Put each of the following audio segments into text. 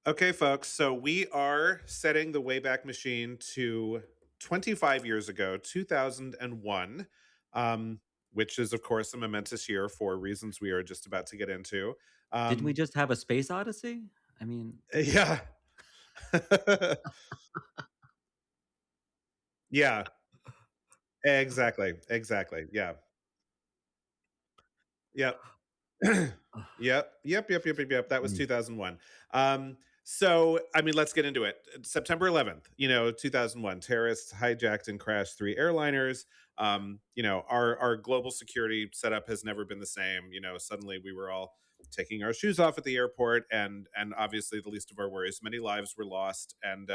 Okay, folks, so we are setting the Wayback Machine to 25 years ago, 2001, which is, of course, a momentous year for reasons we are just about to get into. Didn't we Um, just have a space odyssey? I mean, yeah. Yeah, exactly. Exactly. Yeah. Yep. Yep. That was mm, 2001. So, I mean, let's get into it. September 11th, 2001, terrorists hijacked and crashed three airliners. Our global security setup has never been the same. Suddenly we were all taking our shoes off at the airport, and obviously the least of our worries. Many lives were lost, and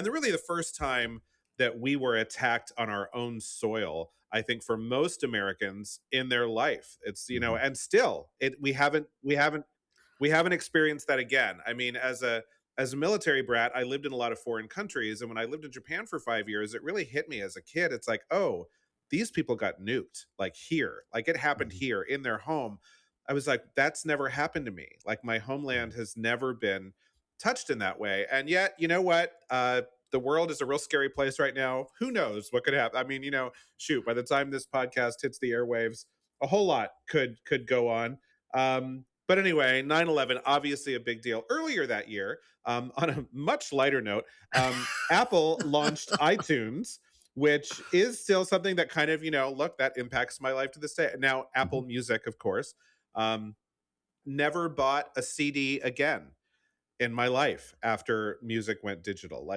really the first time that we were attacked on our own soil, I think, for most Americans in their life. mhm, And still we haven't experienced that again. I mean, as a military brat, I lived in a lot of foreign countries, and when I lived in Japan for 5 years, it really hit me as a kid. It's like, oh, these people got nuked, like here, like it happened mhm, here in their home. I was like, that's never happened to me. Like my homeland mhm. has never been touched in that way. And yet, you know what? The world is a real scary place right now. Who knows what could happen? I mean, shoot, by the time this podcast hits the airwaves, a whole lot could go on. But anyway, 9/11, obviously a big deal. Earlier that year, on a much lighter note, Apple launched iTunes, which is still something that kind of, look, that impacts my life to this day. Now, Apple Mhm. Music, of course. Um, Never bought a CD again in my life after music went digital.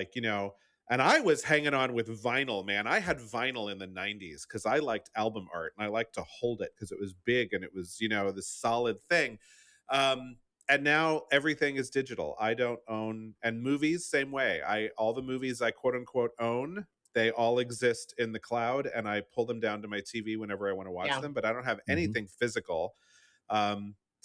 And I was hanging on with vinyl, man. I had vinyl in the 90s because I liked album art and I liked to hold it because it was big and it was, this solid thing. And now everything is digital. I don't own, and movies, same way. All the movies I quote unquote own, they all exist in the cloud and I pull them down to my TV whenever I want to watch Yeah. them, but I don't have Mhm. anything physical.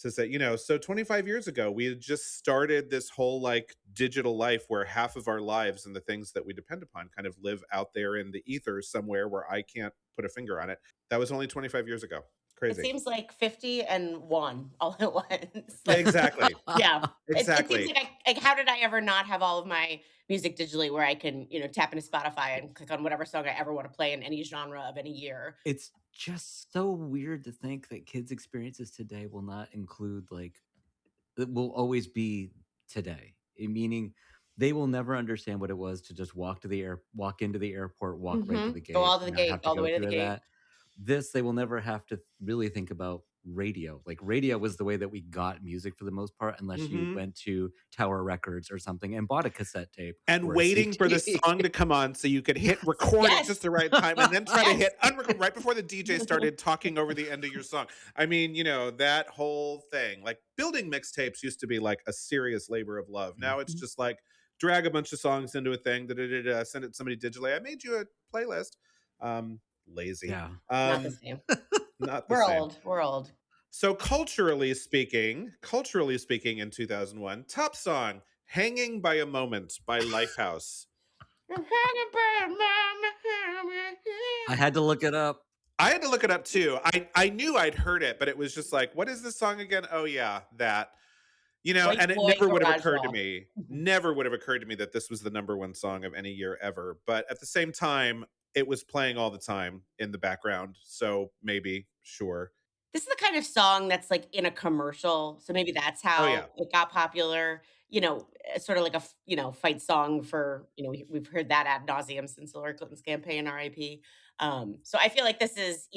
To say, so 25 years ago, we had just started this whole like digital life where half of our lives and the things that we depend upon kind of live out there in the ether somewhere where I can't put a finger on it. That was only 25 years ago. It Crazy. seems like 50 and 1 all at once. Like, Exactly. yeah. It seems Exactly. like how did I ever not have all of my music digitally where I can, tap into Spotify and click on whatever song I ever wanna play in any genre of any year. It's just so weird to think that kids' experiences today will not include, like it will always be today, meaning they will never understand what it was to just walk into the airport, walk right to the Mhm. Go gate, all to the and not gate, have to all the go way to the through gate. that. They will never have to really think about radio. Like, radio was the way that we got music for the most part, unless you Hmm. went to Tower Records or something and bought a cassette tape And or a waiting for the CD. song to come on so you could hit Yes. record at just Yes. the right time and then try to Yes. hit unrecord right before the DJ started talking over the end of your song. I mean, that whole thing. Like building mixtapes used to be like a serious labor of love. Now it's Mhm. just like drag a bunch of songs into a thing, send it to somebody digitally. I made you a playlist. Lazy. Yeah. Not the same. Not the We're same. old, we're old. So culturally speaking in 2001, top song Hanging by a Moment by Lifehouse. I had to look it up. I had to look it up too. I knew I'd heard it, but it was just like, what is this song again? Oh yeah, that. White And it boy never would have garage occurred to rock. me. Never would have occurred to me that this was the number one song of any year ever. But at the same time, it was playing all the time in the background. So maybe, sure. This is the kind of song that's, like, in a commercial, so maybe that's Oh yeah. how it got popular, sort of like a fight song for we've heard that ad nauseum since Hillary Clinton's campaign, RIP. So I feel like this is,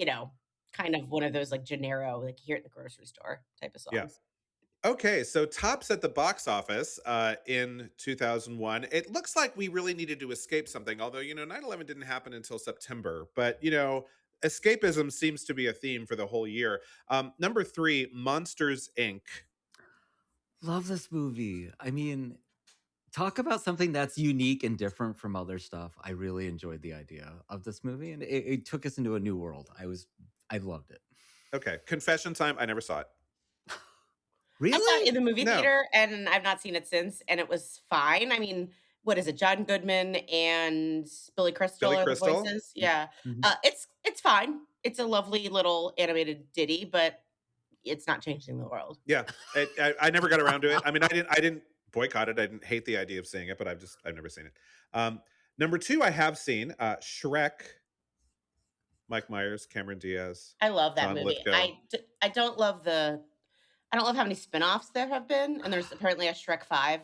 kind of one of those, like, Gennaro, like, here at the grocery store type of Yeah. songs. Okay, so tops at the box office in 2001. It looks like we really needed to escape something, although, 9/11 didn't happen until September. But, escapism seems to be a theme for the whole year. Number three, Monsters, Inc. Love this movie. I mean, talk about something that's unique and different from other stuff. I really enjoyed the idea of this movie, and it took us into a new world. I loved it. Okay, confession time. I never saw it. I saw it Really? in the movie No, theater, and I've not seen it since, and it was fine. I mean, what is it? John Goodman and Billy Crystal Billy are the Crystal. voices. Yeah. Mhm. It's fine. It's a lovely little animated ditty, but it's not changing the world. Yeah, I never got around to it. I mean, I didn't boycott it. I didn't hate the idea of seeing it, but I've never seen it. Number 2, I have seen Shrek. Mike Myers, Cameron Diaz, I love that John movie. Lithgow. I don't love I don't love how many spinoffs there have been, and there's apparently a Shrek 5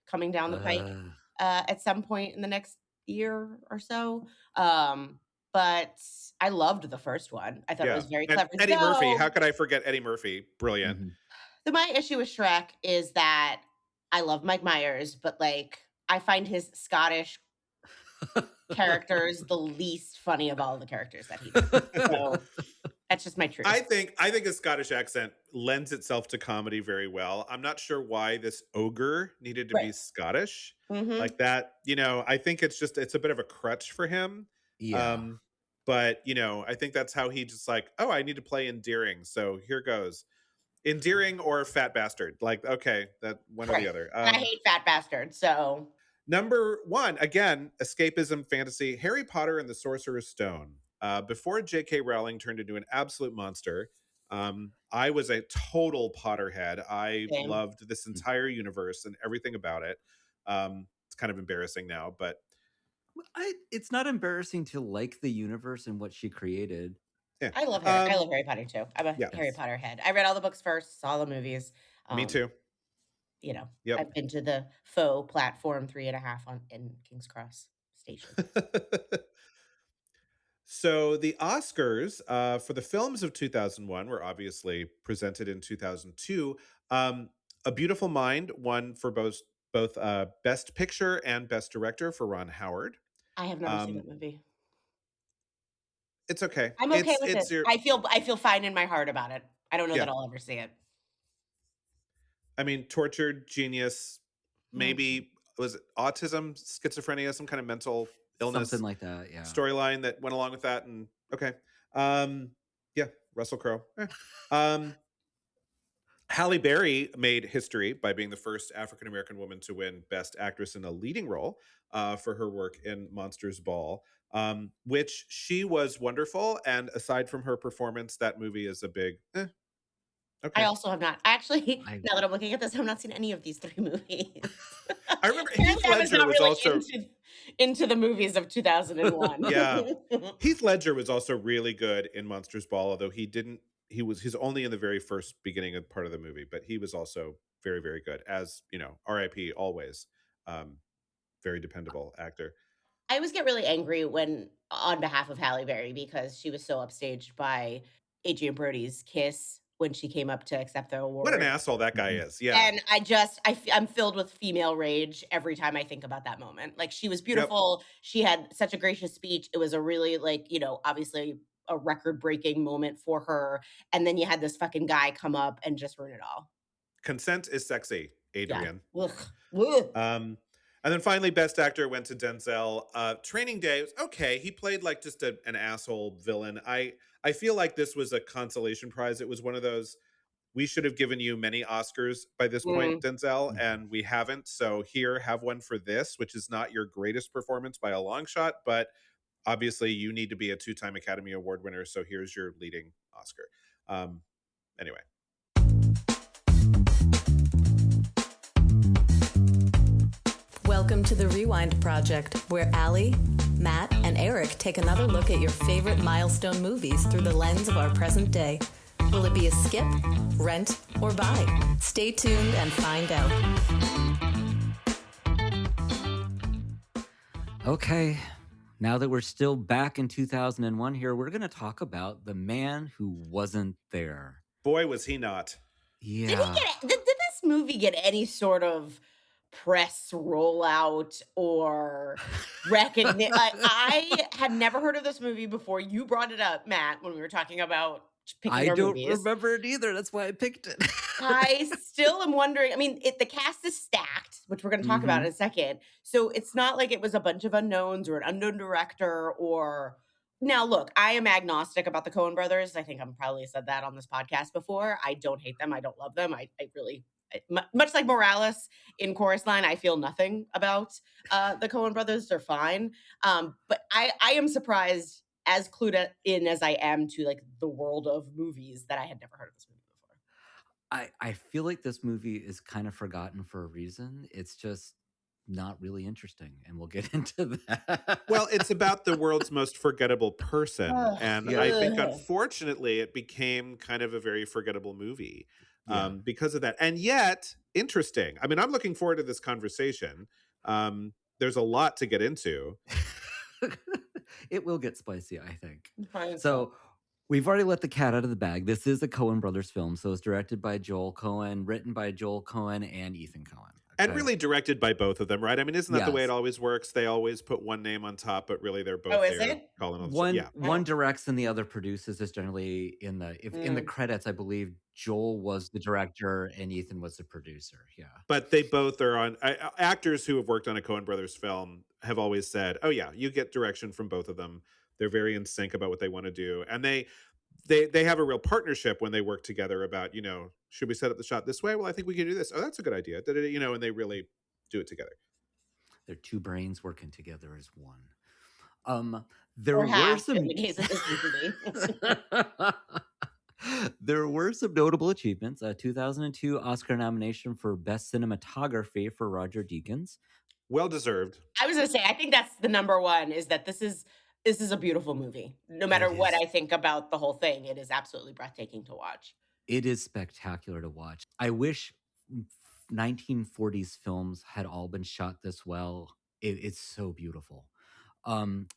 coming down the pike, Uh, at some point in the next year or so. But I loved the first one. I thought it Yeah, was very and clever. Eddie Murphy. How Though could I forget Eddie Murphy? Brilliant. mhm. my issue with Shrek is that I love Mike Myers, but like I find his Scottish characters the least funny of all the characters that he did. So that's just my truth. I think a Scottish accent lends itself to comedy very well. I'm not sure why this ogre needed to Right. be Scottish Mhm. like that. I think it's a bit of a crutch for him. Yeah. But I think that's how he just like, oh, I need to play endearing. So here goes. Endearing or fat bastard. Like, okay, that one or the Right. other. And I hate fat bastards, so Number 1, again, escapism fantasy, Harry Potter and the Sorcerer's Stone. Before J.K. Rowling turned into an absolute monster, I was a total Potterhead. I same. loved this entire universe and everything about it. It's kind of embarrassing now, but It's not embarrassing to like the universe and what she created. yeah. I love Harry Potter too. I'm a Yeah, Harry Potter head. I read all the books first, saw the movies. me Um, too. Yep. I've been to the faux platform 3.5 in King's Cross Station. So the Oscars for the films of 2001 were obviously presented in 2002. A Beautiful Mind won for both Best Picture and Best Director for Ron Howard. I have never seen that movie. It's okay. I'm okay with it. It's your. I feel fine in my heart about it. I don't know that Yeah. I'll ever see it. I mean, tortured genius. Hmm. Maybe was it autism, schizophrenia, some kind of mental illness Something like that, yeah. storyline that went along with that. And okay, yeah, Russell Crowe. Halle Berry made history by being the first African American woman to win Best Actress in a Leading Role for her work in Monsters Ball, which she was wonderful. And aside from her performance, that movie is a big okay. I also have not. Actually, I now that I'm looking at this, I've not seen any of these 3 movies. I remember Heath Apparently, I was Ledger not was really also into the movies of 2001. yeah. Heath Ledger was also really good in Monsters Ball, although he's only in the very first beginning of part of the movie, but he was also very, very good, as RIP always. Very dependable actor. I always get really angry when, on behalf of Halle Berry, because she was so upstaged by Adrian Brody's kiss when she came up to accept the What an award. asshole that guy Mhm. is. Yeah. And I'm filled with female rage every time I think about that moment. Like, she was Yep. beautiful. She had such a gracious speech. It was a really, obviously a record-breaking moment for her. And then you had this fucking guy come up and just ruin it all. Consent is sexy, Yeah. Adrian. Ugh. Ugh. And then finally, Best Actor went to Denzel. Training Day was okay. He played like just an asshole villain. I feel like this was a consolation prize. It was one of those, we should have given you many Oscars by this point, Denzel, and we haven't. So here, have one for this, which is not your greatest performance by a long shot, but obviously you need to be a 2-time Academy Award winner. So here's your leading Oscar. Anyway. Welcome to the Rewind Project, where Allie, Matt, and Eric take another look at your favorite milestone movies through the lens of our present day. Will it be a skip, rent, or buy? Stay tuned and find out. Okay, now that we're still back in 2001 here, we're going to talk about the man who wasn't there. Boy, was he not. Yeah. Did this movie get any sort of press rollout or recognition? I had never heard of this movie before. You brought it up, Matt, when we were talking about picking I our don't movies. remember it either. That's why I picked it. I still am wondering. I mean, the cast is stacked, which we're going to talk about in a second. So it's not like it was a bunch of unknowns or an unknown director or. Now, look, I am agnostic about the Coen Brothers. I think I've probably said that on this podcast before. I don't hate them. I don't love them. I really, much like Morales in Chorus Line, I feel nothing about the Coen Brothers. They're fine. But I am surprised, as clued in as I am to like the world of movies, that I had never heard of this movie before. I feel like this movie is kind of forgotten for a reason. It's just not really interesting, and we'll get into that. Well, it's about the world's most forgettable person, Ugh, and I Yeah. think ugh. unfortunately it became kind of a very forgettable movie Yeah. because of that. And yet, interesting. I mean, I'm looking forward to this conversation. There's a lot to get into. It will get spicy, I think. Fine, So we've already let the cat out of the bag. This is a Coen Brothers film, so it's directed by Joel Coen, written by Joel Coen and Ethan Coen. And okay? really directed by both of them, right? I mean, isn't that the way it Yes. always works? They always put one name on top, but really they're both Oh, is there it? calling on the One yeah. one directs and the other produces. Is generally in the in the Mm. credits. I believe Joel was the director and Ethan was the producer. Yeah. But they both are on actors who have worked on a Coen Brothers film have always said, "Oh yeah, you get direction from both of them. They're very in sync about what they want to do." And they have a real partnership when they work together about, you know, should we set up the shot this way? Well, I think we can do this. Oh, that's a good idea. You know, and they really do it together. They're two brains working together as one. There Or were half, some in the case of this movie. there were some notable achievements. A 2002 Oscar nomination for Best Cinematography for Roger Deakins. Well deserved. I was gonna say, I think that's the number one, is that this is a beautiful movie. No matter It what is. I think about the whole thing, it is absolutely breathtaking to watch. It is spectacular to watch. I wish 1940s films had all been shot this well. It's so beautiful.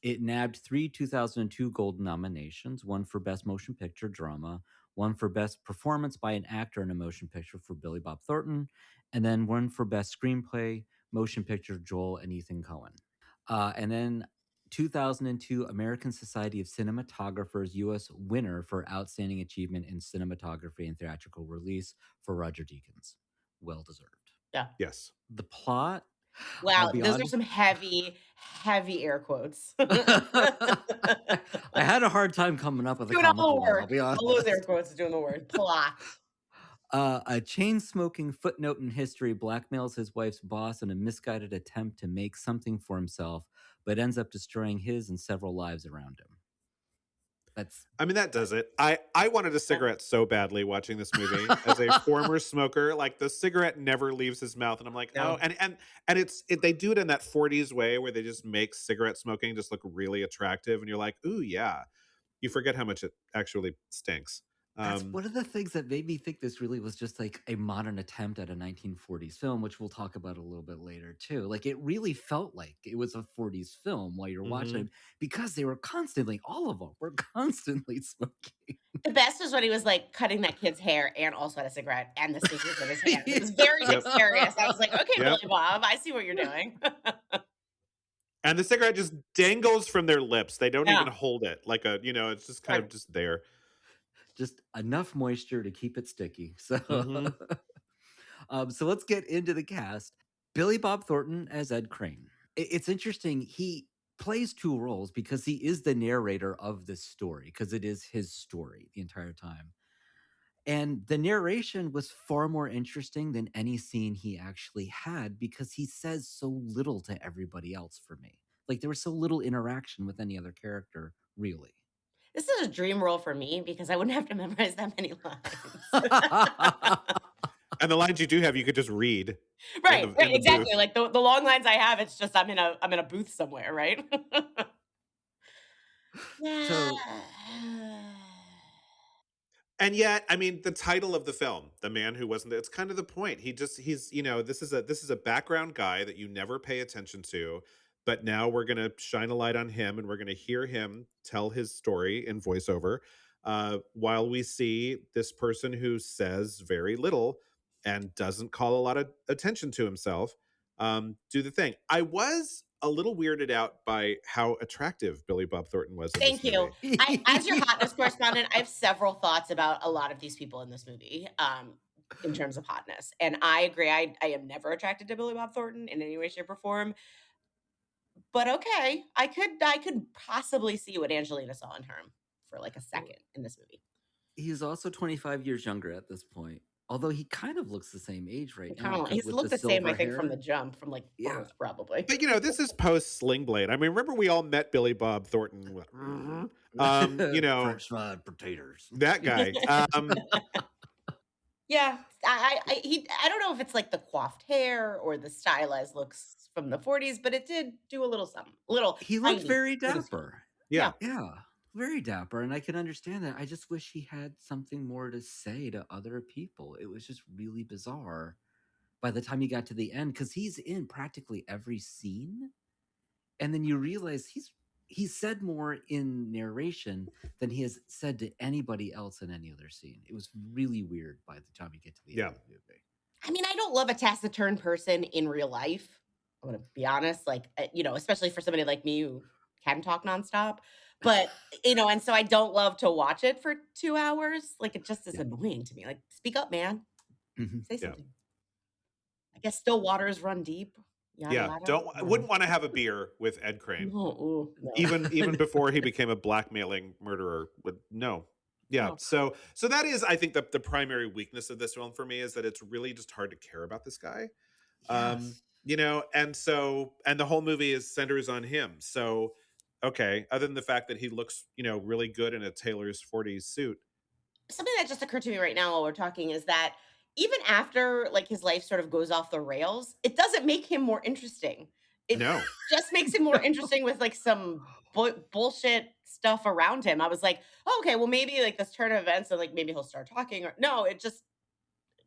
It nabbed 3 2002 Golden nominations, one for Best Motion Picture Drama, one for Best Performance by an Actor in a Motion Picture for Billy Bob Thornton, and then one for Best Screenplay, Motion Picture Joel and Ethan Coen. And then 2002 American Society of Cinematographers U.S. winner for Outstanding Achievement in Cinematography and Theatrical Release for Roger Deakins. Well deserved. Yeah. Yes. The plot. Wow, be those are honest- some heavy air quotes. I had a hard time coming up with a Doing all the comical one, I'll work. be honest. All those air quotes doing the word. Plot. A chain-smoking footnote in history blackmails his wife's boss in a misguided attempt to make something for himself, but ends up destroying his and several lives around him. I mean, that does it. I wanted a cigarette so badly watching this movie. As a former smoker, like the cigarette never leaves his mouth, and I'm like, No. oh, and they do it in that 40s way where they just make cigarette smoking just look really attractive, and you're like, ooh, yeah. You forget how much it actually stinks. That's one of the things that made me think this really was just like a modern attempt at a 1940s film, which we'll talk about a little bit later too. Like it really felt like it was a 40s film while you're watching it, because they were constantly, all of them were constantly smoking. The best was when he was like cutting that kid's hair and also had a cigarette and the sneakers in his hand. It was very dexterous. I was like, okay, Billy Bob, I see what you're doing. And the cigarette just dangles from their lips. They don't Yeah. even hold it like a, you know, it's just kind of just there. Just enough moisture to keep it sticky. So, Mhm. So let's get into the cast. Billy Bob Thornton as Ed Crane. It's interesting. He plays two roles because he is the narrator of this story, because it is his story the entire time. And the narration was far more interesting than any scene he actually had, because he says so little to everybody else for me. Like there was so little interaction with any other character, really. This is a dream role for me because I wouldn't have to memorize that many lines. And the lines you do have, you could just read. Right, in the right, exactly. booth. Like the long lines I have, it's just I'm in a booth somewhere, right? Yeah. And yet, I mean, the title of the film, "The Man Who Wasn't There," it's kind of the point. He's, you know, this is a background guy that you never pay attention to, but now we're gonna shine a light on him, and we're gonna hear him tell his story in voiceover, while we see this person who says very little and doesn't call a lot of attention to himself, do the thing. I was a little weirded out by how attractive Billy Bob Thornton was in Thank this you. movie. As your hotness correspondent, I have several thoughts about a lot of these people in this movie, in terms of hotness. And I agree, I am never attracted to Billy Bob Thornton in any way, shape, or form. But okay, I could possibly see what Angelina saw in her for like a second in this movie. He's also 25 years younger at this point. Although he kind of looks the same age right now. Kinda, 'cause he's with looked the same, silver I think, from hair. the jump, from like Yeah. birth, probably. But you know, this is post Sling Blade. I mean, remember we all met Billy Bob Thornton. You know, French fried potatoes. that guy. Yeah, I don't know if it's like the coiffed hair or the stylized looks from the 40s, but it did do a little something, a little He looked tiny, very little sweet. dapper. Yeah. Yeah. Yeah, very dapper, and I can understand that. I just wish he had something more to say to other people. It was just really bizarre by the time you got to the end, because he's in practically every scene, and then you realize he's said more in narration than he has said to anybody else in any other scene. It was really weird by the time you get to the Yeah. end of the movie. I mean, I don't love a taciturn person in real life. I'm gonna be honest, like, especially for somebody like me who can talk nonstop. But, and so I don't love to watch it for 2 hours. Like, it just is Yeah. annoying to me. Like, speak up, man. Mhm. Say Yeah. something. I guess still waters run deep. Yada Yeah. yada. I wouldn't want to have a beer with Ed Crane. No, ooh, no. Even before he became a blackmailing murderer. No. Yeah. No. So that is, I think, the primary weakness of this film for me is that it's really just hard to care about this guy. Yes. And the whole movie is centers on him. So okay, other than the fact that he looks, really good in a Taylor's 40s suit. Something that just occurred to me right now while we're talking is that even after like his life sort of goes off the rails, it doesn't make him more interesting. It No. just makes him more interesting with like some bullshit stuff around him. I was like, oh, okay, well maybe like this turn of events and like maybe he'll start talking or no, it just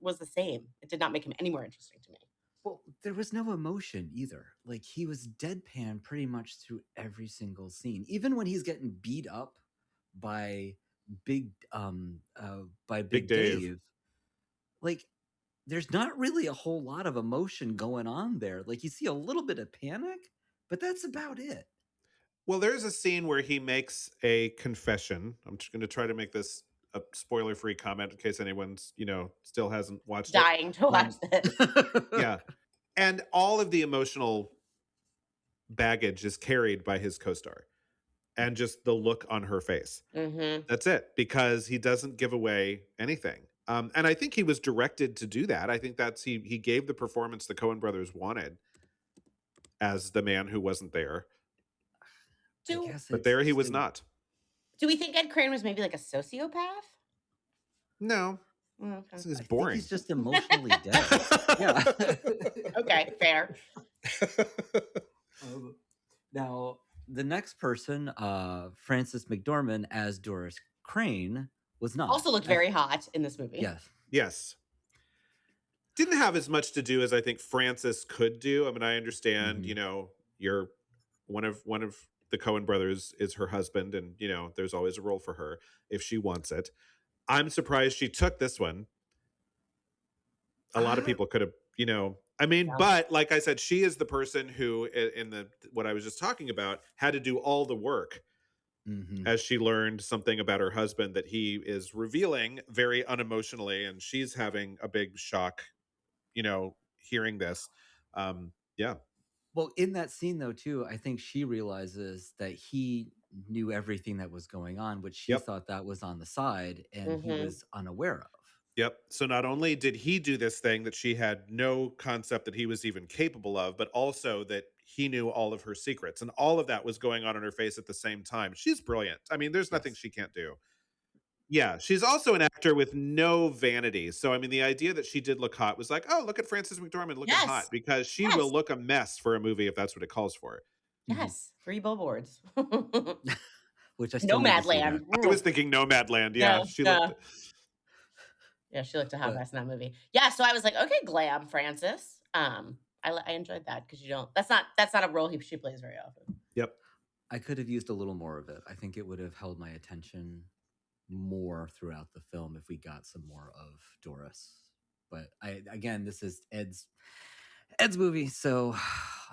was the same. It did not make him any more interesting to me. Well, there was no emotion either. Like he was deadpan pretty much through every single scene. Even when he's getting beat up by Big Dave. Dave, like there's not really a whole lot of emotion going on there. Like you see a little bit of panic, but that's about it. Well, there's a scene where he makes a confession. I'm just going to try to make this a spoiler-free comment in case anyone's, still hasn't watched it. Dying to watch this. Yeah. And all of the emotional baggage is carried by his co-star and just the look on her face. Mm-hmm. That's it, because he doesn't give away anything. And I think he was directed to do that. I think he gave the performance the Coen brothers wanted as the man who wasn't there. But there he was not. Do we think Ed Crane was maybe like a sociopath? No. Okay. It's boring. He's just emotionally dead. Yeah. Okay, fair. Now, the next person, Frances McDormand as Doris Crane, was not. Also looked very hot in this movie. Yes. Yes. Didn't have as much to do as I think Frances could do. I mean, I understand, you're one of the Coen brothers is her husband, and there's always a role for her if she wants it. I'm surprised she took this one. A lot of people could have, but like I said, she is the person who in what I was just talking about had to do all the work. Mm-hmm. As she learned something about her husband that he is revealing very unemotionally, and she's having a big shock, hearing this. Yeah. Well, in that scene though, too, I think she realizes that he knew everything that was going on, which she thought that was on the side and he was unaware of. Yep. So not only did he do this thing that she had no concept that he was even capable of, but also that he knew all of her secrets, and all of that was going on in her face at the same time. She's brilliant. I mean, there's nothing she can't do. Yeah. She's also an actor with no vanity. So, I mean, the idea that she did look hot was like, oh, look at Frances McDormand looking hot, because she will look a mess for a movie if that's what it calls for. Yes. 3 billboards. Which I still Nomadland. I was thinking Nomadland. Yeah. She looked... Yeah, she looked a hot mess in that movie. Yeah, so I was like, okay, glam, Frances. I enjoyed that because that's not a role she plays very often. Yep. I could have used a little more of it. I think it would have held my attention more throughout the film if we got some more of Doris. But this is Ed's movie, so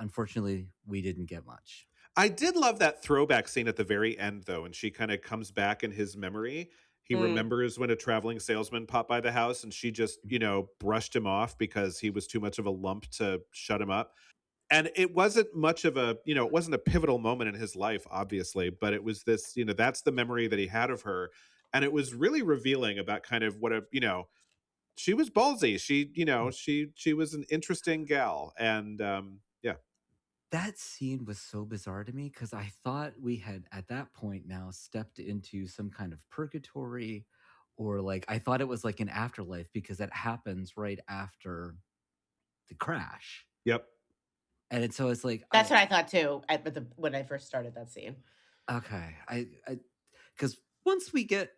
unfortunately we didn't get much. I did love that throwback scene at the very end, though, and she kind of comes back in his memory. He remembers when a traveling salesman popped by the house and she just, brushed him off because he was too much of a lump to shut him up. And it wasn't much of a, it wasn't a pivotal moment in his life, obviously, but it was this, that's the memory that he had of her. And it was really revealing about kind of what she was ballsy. She, she was an interesting gal. And yeah. That scene was so bizarre to me because I thought we had at that point now stepped into some kind of purgatory or like I thought it was like an afterlife because it happens right after the crash. Yep. And so it's like That's what I thought too when I first started that scene. okay, I because once we get,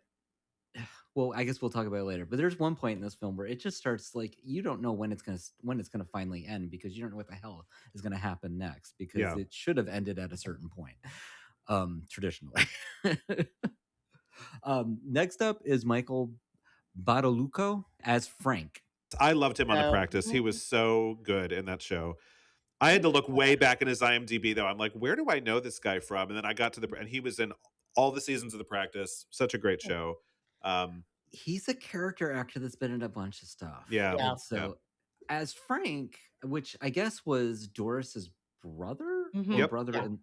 well, I guess we'll talk about it later. But there's one point in this film where it just starts like you don't know when it's gonna finally end because you don't know what the hell is gonna happen next because it should have ended at a certain point, traditionally. Next up is Michael Badalucco as Frank. I loved him on The Practice. He was so good in that show. I had to look way back in his IMDb though. I'm like, where do I know this guy from? And then I got to and he was in all the seasons of The Practice. Such a great show. He's a character actor that's been in a bunch of stuff. Yeah. And so as Frank, which I guess was Doris's brother, or brother, and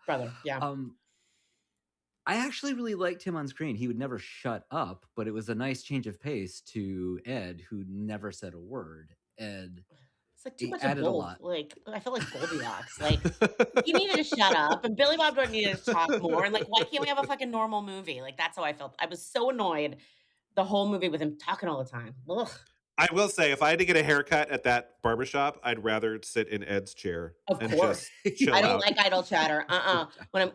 brother, yeah. I actually really liked him on screen. He would never shut up, but it was a nice change of pace to Ed, who never said a word. And it's like too much of both. Like I felt like Goldilocks. Like he needed to shut up, and Billy Bob Thornton needed to talk more. And like, why can't we have a fucking normal movie? Like that's how I felt. I was so annoyed the whole movie with him talking all the time. Ugh. I will say, if I had to get a haircut at that barbershop, I'd rather sit in Ed's chair. Of course. Just chill I don't out. like idle chatter. When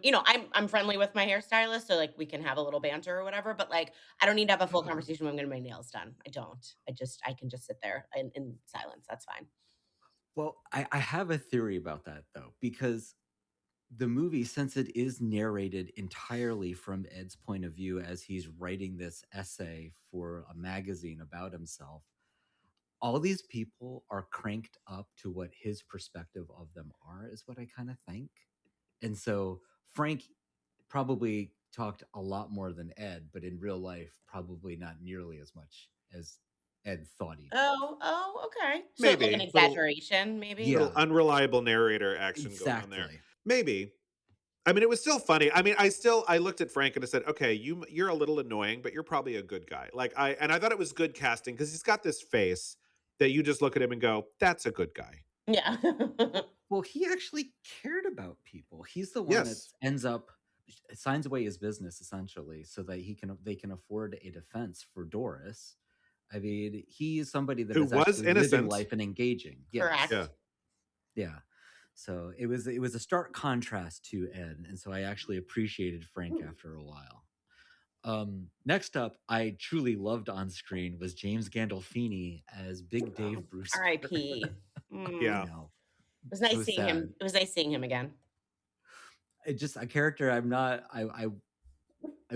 I'm friendly with my hairstylist, so like we can have a little banter or whatever, but like I don't need to have a full conversation when I'm getting my nails done. I don't. I can just sit there in silence. That's fine. Well, I have a theory about that though, because the movie, since it is narrated entirely from Ed's point of view as he's writing this essay for a magazine about himself, all these people are cranked up to what his perspective of them are, is what I kind of think. And so Frank probably talked a lot more than Ed, but in real life, probably not nearly as much as Ed thought he did. Oh, okay. So Maybe. like an exaggeration, maybe? Yeah. Little unreliable narrator action going on there. Maybe. I mean, it was still funny. I mean, I looked at Frank and I said, okay, you're a little annoying, but you're probably a good guy. Like I thought it was good casting because he's got this face that you just look at him and go, that's a good guy. Yeah. Well, he actually cared about people. He's the one that ends up signs away his business essentially so that they can afford a defense for Doris. I mean, he is somebody that is actually living life and engaging. Correct. Yeah. So it was a stark contrast to Ed, and so I actually appreciated Frank after a while. Next up, I truly loved on screen was James Gandolfini as Big Dave Brewster. R.I.P. Yeah. It was nice seeing him. It was nice seeing him again. It's just a character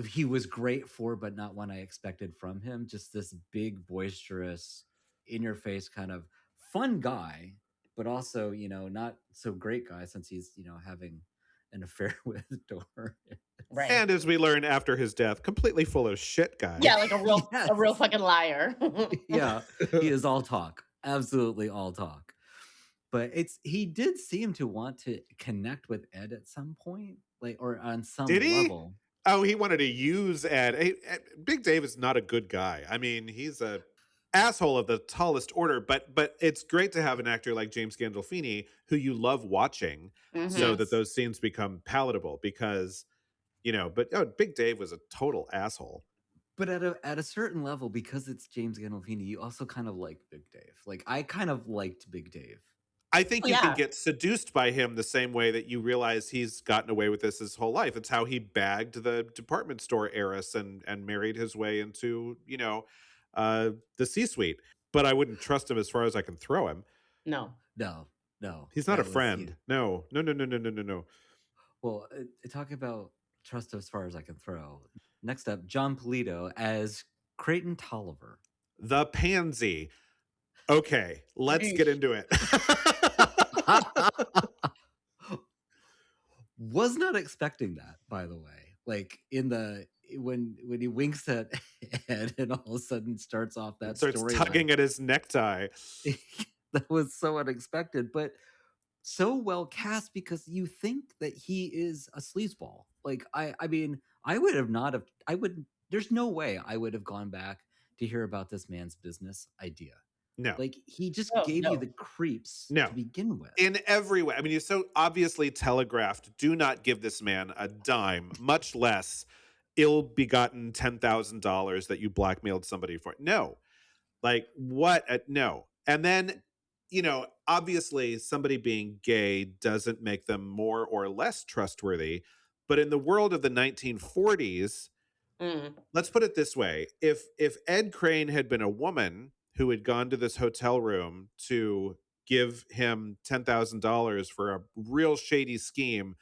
he was great for, but not one I expected from him. Just this big, boisterous, in-your-face kind of fun guy, but also, not so great guy since he's, having an affair with Doris. Right. And as we learn after his death, completely full of shit guy. Yeah, like a real fucking liar. Yeah, he is all talk. Absolutely all talk. But he did seem to want to connect with Ed at some point, like, or on some level. Oh, he wanted to use Ed. Big Dave is not a good guy. I mean, he's a asshole of the tallest order, but it's great to have an actor like James Gandolfini who you love watching so that those scenes become palatable because, Big Dave was a total asshole. But at a certain level, because it's James Gandolfini, you also kind of like Big Dave. Like, I kind of liked Big Dave. I think you can get seduced by him the same way that you realize he's gotten away with this his whole life. It's how he bagged the department store heiress and married his way into, the C-suite. But I wouldn't trust him as far as I can throw him. No. He's not a friend. No. Well, talking about trust as far as I can throw. Next up, John Polito as Creighton Tolliver. The pansy. Okay, let's get into it. Was not expecting that, by the way. Like when he winks at Ed and all of a sudden starts off that starts tugging at his necktie. That was so unexpected, but so well cast because you think that he is a sleazeball. Like I mean, there's no way I would have gone back to hear about this man's business idea. No. Like he just gave you the creeps to begin with. In every way. I mean, you so obviously telegraphed, do not give this man a dime, much less ill-begotten $10,000 that you blackmailed somebody for. No. Like, what? No. And then, obviously somebody being gay doesn't make them more or less trustworthy. But in the world of the 1940s, let's put it this way. If Ed Crane had been a woman who had gone to this hotel room to give him $10,000 for a real shady scheme,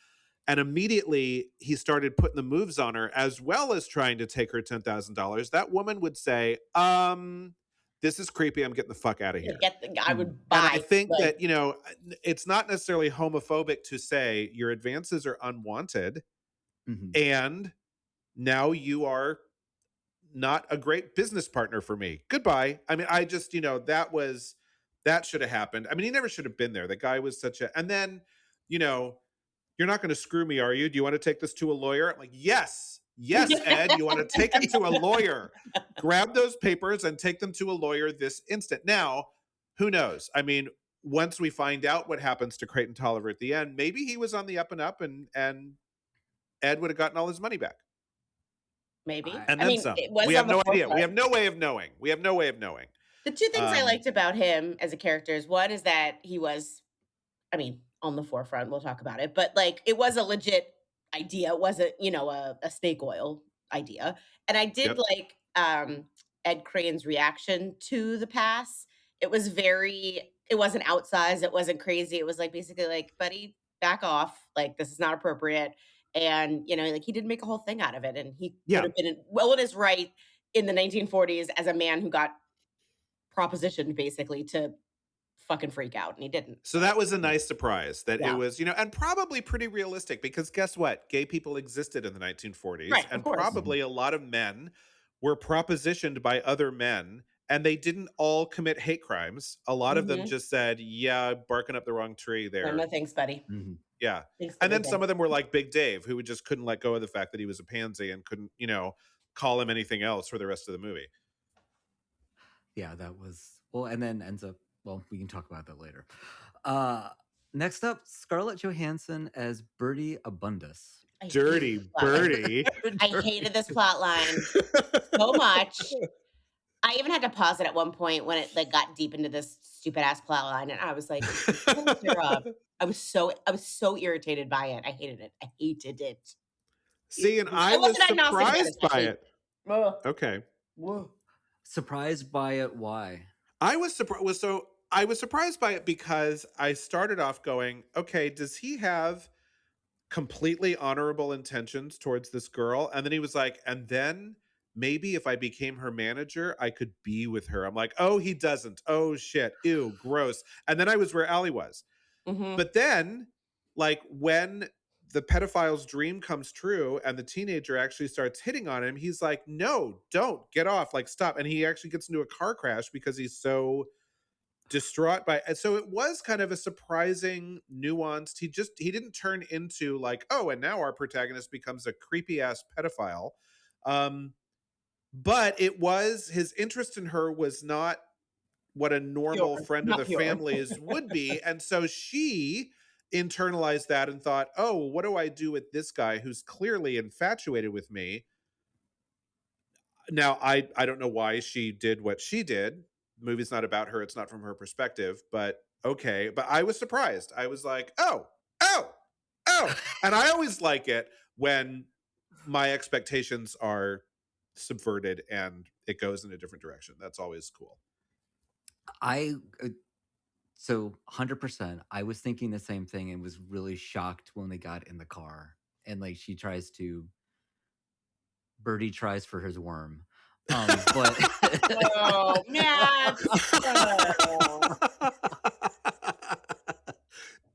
and immediately he started putting the moves on her as well as trying to take her $10,000, that woman would say, this is creepy. I'm getting the fuck out of here. I would And buy. I think that, it's not necessarily homophobic to say your advances are unwanted and now you are not a great business partner for me. Goodbye. I mean, I just, that should have happened. I mean, he never should have been there. The guy was and then, you're not going to screw me, are you? Do you want to take this to a lawyer? I'm like, yes, Ed, you want to take him to a lawyer. Grab those papers and take them to a lawyer this instant. Now, who knows? I mean, once we find out what happens to Creighton Tolliver at the end, maybe he was on the up and up and Ed would have gotten all his money back. Maybe. And then some. We have no idea. We have no way of knowing. The two things I liked about him as a character is, one is that he was, on the forefront. We'll talk about it. But like, it was a legit idea. It wasn't, a snake oil idea. And I did like Ed Crane's reaction to the pass. It wasn't outsized. It wasn't crazy. It was like, basically like, buddy, back off. Like, this is not appropriate. And, like, he didn't make a whole thing out of it. And he could have been well in his right in the 1940s as a man who got propositioned basically to fucking freak out, and he didn't. So that was a nice surprise that it was, and probably pretty realistic, because guess what? Gay people existed in the 1940s, right, and probably a lot of men were propositioned by other men, and they didn't all commit hate crimes. A lot of them just said, yeah, barking up the wrong tree there. No thanks, buddy. Yeah. And then some of them were like Big Dave, who just couldn't let go of the fact that he was a pansy and couldn't, call him anything else for the rest of the movie. Yeah, that was, well, and then ends up, well, we can talk about that later. Next up, Scarlett Johansson as Birdie Abundus. Dirty Birdie. I hated this plot line so much. I even had to pause it at one point when it like got deep into this stupid ass plot line, and I was like, I was so irritated by it. I hated it. See, and I was surprised by it. Okay. Whoa. Surprised by it? Why? I was surprised by it because I started off going, okay, does he have completely honorable intentions towards this girl? And then he was like, and then maybe if I became her manager, I could be with her. I'm like, oh, he doesn't. Oh, shit. Ew, gross. And then I was where Allie was. But then, like, when the pedophile's dream comes true and the teenager actually starts hitting on him, he's like, no, don't, get off, like, stop. And he actually gets into a car crash because he's so distraught by it. And so it was kind of a surprising nuanced. He didn't turn into like, oh, and now our protagonist becomes a creepy ass pedophile. But it was, his interest in her was not what a normal friend of the family's would be. And so she internalized that and thought, oh, what do I do with this guy who's clearly infatuated with me? Now, I don't know why she did what she did. The movie's not about her. It's not from her perspective, but okay. But I was surprised. I was like, oh. And I always like it when my expectations are subverted and it goes in a different direction. That's always cool. So 100%, I was thinking the same thing and was really shocked when they got in the car and like Birdie tries for his worm. But oh man,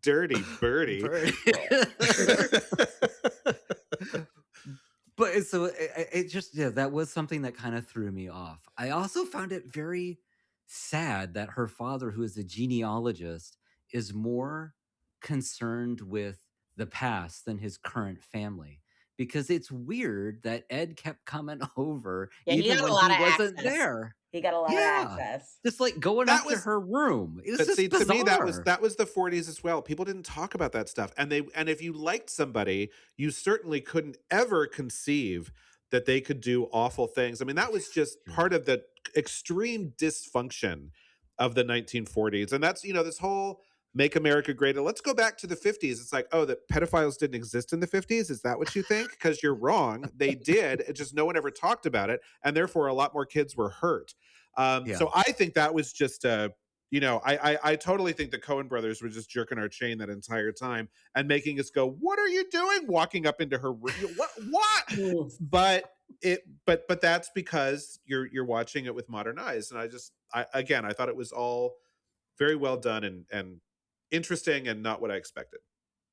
Dirty Birdie. But so it just, that was something that kind of threw me off. I also found it very sad that her father, who is a genealogist, is more concerned with the past than his current family. Because it's weird that Ed kept coming over even when he wasn't there. He got a lot of access. Just like going up to her room. It was just bizarre. To me, that was the 40s as well. People didn't talk about that stuff. And if you liked somebody, you certainly couldn't ever conceive that they could do awful things. I mean, that was just part of the extreme dysfunction of the 1940s. And that's, this whole make America great. Let's go back to the 50s. It's like, oh, that pedophiles didn't exist in the 50s. Is that what you think? Because you're wrong. They did. It just no one ever talked about it. And therefore, a lot more kids were hurt. So I think that was just I totally think the Coen brothers were just jerking our chain that entire time and making us go, "What are you doing?" Walking up into her room, what? But that's because you're watching it with modern eyes, and I thought it was all very well done and interesting and not what I expected.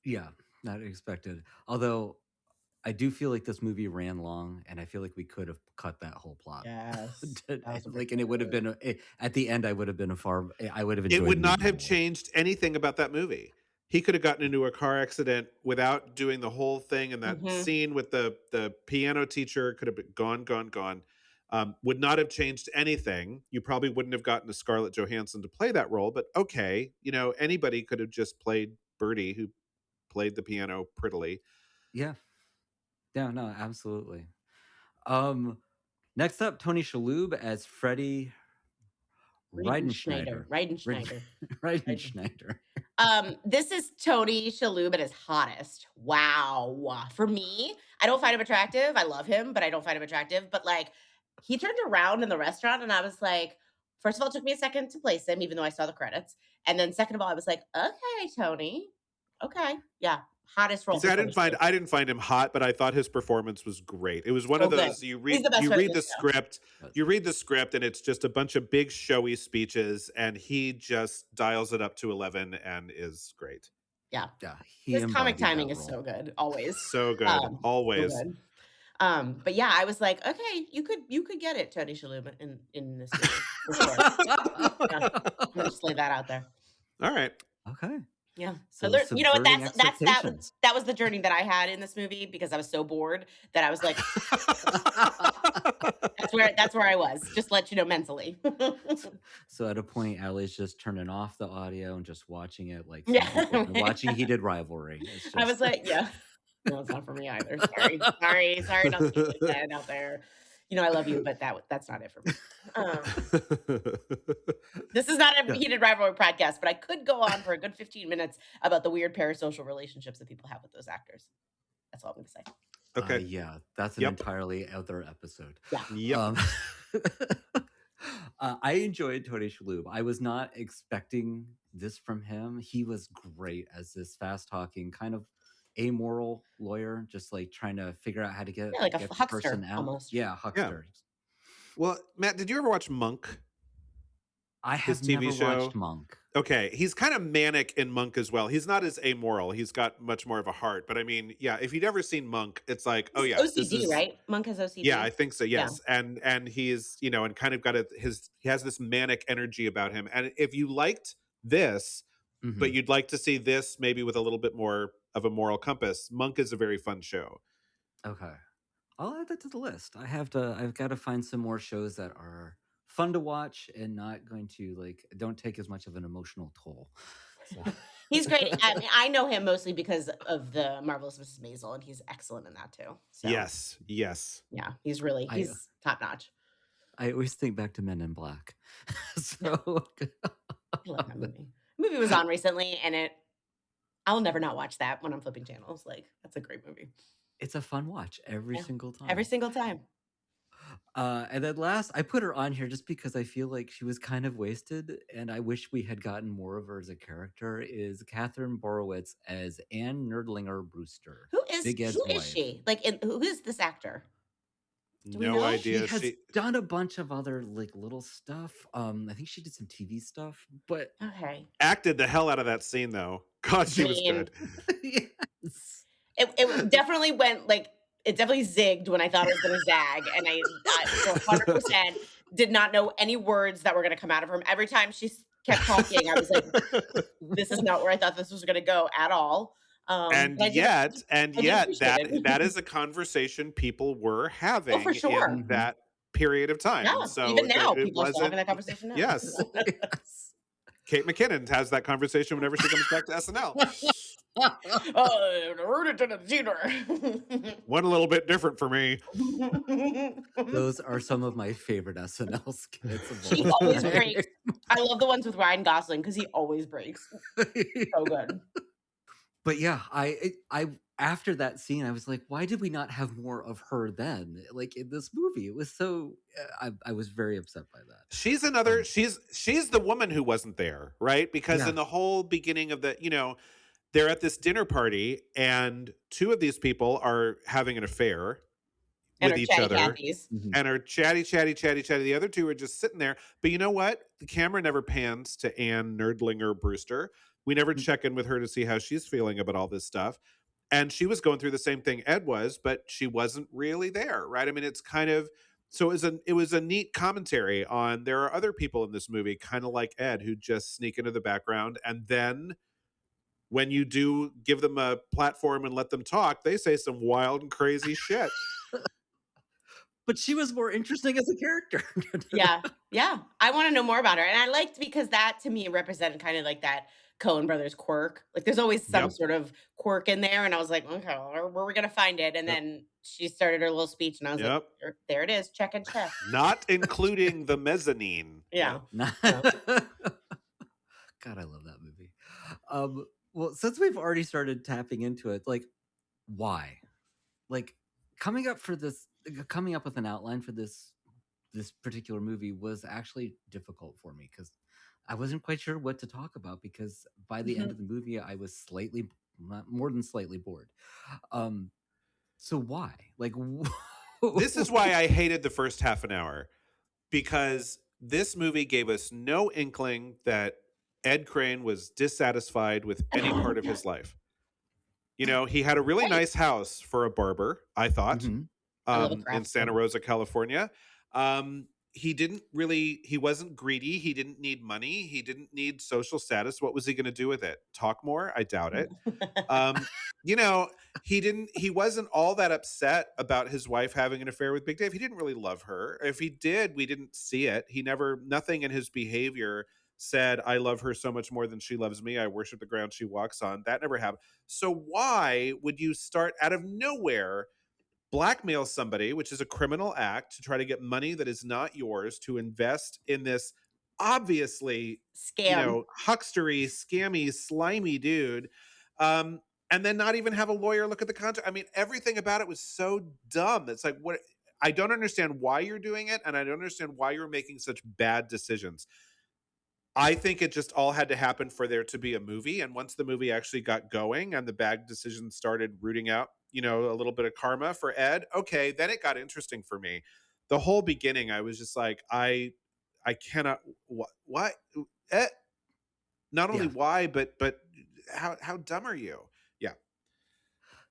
Yeah, not expected. Although I do feel like this movie ran long, and I feel like we could have cut that whole plot. Yes. Like, and it would have been at the end. I would have enjoyed. It would not have more. changed anything about that movie. He could have gotten into a car accident without doing the whole thing, and that scene with the piano teacher could have been gone. Would not have changed anything. You probably wouldn't have gotten a Scarlett Johansson to play that role, but okay, anybody could have just played Birdie, who played the piano prettily. Yeah. Yeah, no, absolutely. Next up, Tony Shalhoub as Freddie Reidenschneider. Reidenschneider. This is Tony Shalhoub at his hottest. Wow. For me, I don't find him attractive. I love him, but I don't find him attractive. But like, he turned around in the restaurant, and I was like, first of all, it took me a second to place him, even though I saw the credits. And then second of all, I was like, okay, Tony. Okay. Yeah. Hottest role. See, I didn't find him hot, but I thought his performance was great. It was one of those you read the script and it's just a bunch of big showy speeches, and he just dials it up to 11 and is great. Yeah. His comic timing is so good, always. So good, always. So good. But yeah, I was like, okay, you could get it, Tony Shalhoub in this movie. I'm gonna just lay that out there. All right. Okay. Yeah. So you know what? That was the journey that I had in this movie, because I was so bored that I was like, that's where I was. Just to let you know, mentally. So at a point, Allie's just turning off the audio and just watching it, like watching Heated Rivalry. I was like, yeah, no, it's not for me either. Sorry, not to keep that out there. I love you, but that's not it for me. This is not a Heated Rivalry podcast, but I could go on for a good 15 minutes about the weird parasocial relationships that people have with those actors. That's all I'm going to say. Okay. Yeah, that's an entirely other episode. Yeah. I enjoyed Tony Shalhoub. I was not expecting this from him. He was great as this fast-talking kind of amoral lawyer, just like trying to figure out how to get like a the huckster person out. Almost. Yeah, huckster. Yeah. Well, Matt, did you ever watch Monk? I have never watched Monk. Okay, he's kind of manic in Monk as well. He's not as amoral. He's got much more of a heart. But I mean, yeah, if you'd ever seen Monk, it's like, oh yeah, OCD, right? Monk has OCD. Yeah, I think so. Yes, yeah. And he's and kind of got he has this manic energy about him. And if you liked this, but you'd like to see this maybe with a little bit more of a moral compass, Monk is a very fun show. Okay, I'll add that to the list. I've got to find some more shows that are fun to watch and not going to don't take as much of an emotional toll. So. He's great. I mean, I know him mostly because of the Marvelous Mrs. Maisel, and he's excellent in that too. So, yes. Yeah, he's top notch. I always think back to Men in Black. So I love that movie. The movie was on recently, and I'll never not watch that when I'm flipping channels. Like, that's a great movie. It's a fun watch every single time. Every single time. And then last, I put her on here just because I feel like she was kind of wasted, and I wish we had gotten more of her as a character, is Catherine Borowitz as Anne Nerdlinger Brewster. Who is she? Who is this actor? No idea. She has done a bunch of other little stuff. I think she did some TV stuff, but acted the hell out of that scene though. God, she was good. Yes. It definitely went it definitely zigged when I thought it was going to zag, and I 100% did not know any words that were going to come out of her. Every time she kept talking, I was like, "This is not where I thought this was going to go at all." And yet, that is a conversation people were having in that period of time. Yeah, so even now, people are still having that conversation now. Yes. Kate McKinnon has that conversation whenever she comes back to SNL. Oh, root it to the theater. One a little bit different for me. Those are some of my favorite SNL skits of He all always time. breaks. I love the ones with Ryan Gosling because he always breaks. So good. But yeah, I after that scene, I was like, why did we not have more of her then? Like in this movie, it was so. I was very upset by that. She's another. She's the woman who wasn't there, right? Because Yeah. in the whole beginning of the, they're at this dinner party, and two of these people are having an affair And with her each chatty other. Cathy's. And are chatty. The other two are just sitting there. But you know what? The camera never pans to Anne Nerdlinger Brewster. We never check in with her to see how she's feeling about all this stuff. And she was going through the same thing Ed was, but she wasn't really there, right? I mean, it's kind of so it was a neat commentary on there are other people in this movie, kind of like Ed, who just sneak into the background, and then when you do give them a platform and let them talk, they say some wild and crazy shit. But she was more interesting as a character. Yeah. I want to know more about her. And I liked because that to me represented kind of like that Coen Brothers quirk. Like there's always some sort of quirk in there. And I was like, okay, where are we going to find it? And then she started her little speech and I was like, there it is. Check and check. Not including the mezzanine. Yeah. God, I love that movie. Well, since we've already started tapping into it, like, why? Like, coming up with an outline for this particular movie was actually difficult for me because I wasn't quite sure what to talk about because by the end of the movie I was more than slightly bored. So why? Like, this is why I hated the first half an hour, because this movie gave us no inkling that Ed Crane was dissatisfied with any part of his life. He had a really nice house for a barber, I thought, in Santa Rosa, California. He wasn't greedy. He didn't need money. He didn't need social status. What was he going to do with it? Talk more? I doubt it. He wasn't all that upset about his wife having an affair with Big Dave. He didn't really love her. If he did, we didn't see it. Nothing in his behavior said, I love her so much more than she loves me. I worship the ground she walks on. That never happened. So why would you start out of nowhere, blackmail somebody, which is a criminal act, to try to get money that is not yours to invest in this obviously huckstery, scammy, slimy dude, and then not even have a lawyer look at the contract? I mean, everything about it was so dumb. It's like, what? I don't understand why you're doing it, and I don't understand why you're making such bad decisions. I think it just all had to happen for there to be a movie. And once the movie actually got going and the bad decisions started rooting out, a little bit of karma for Ed, okay, then it got interesting for me. The whole beginning, I was just like, I cannot, what? Not only why, but how dumb are you? Yeah.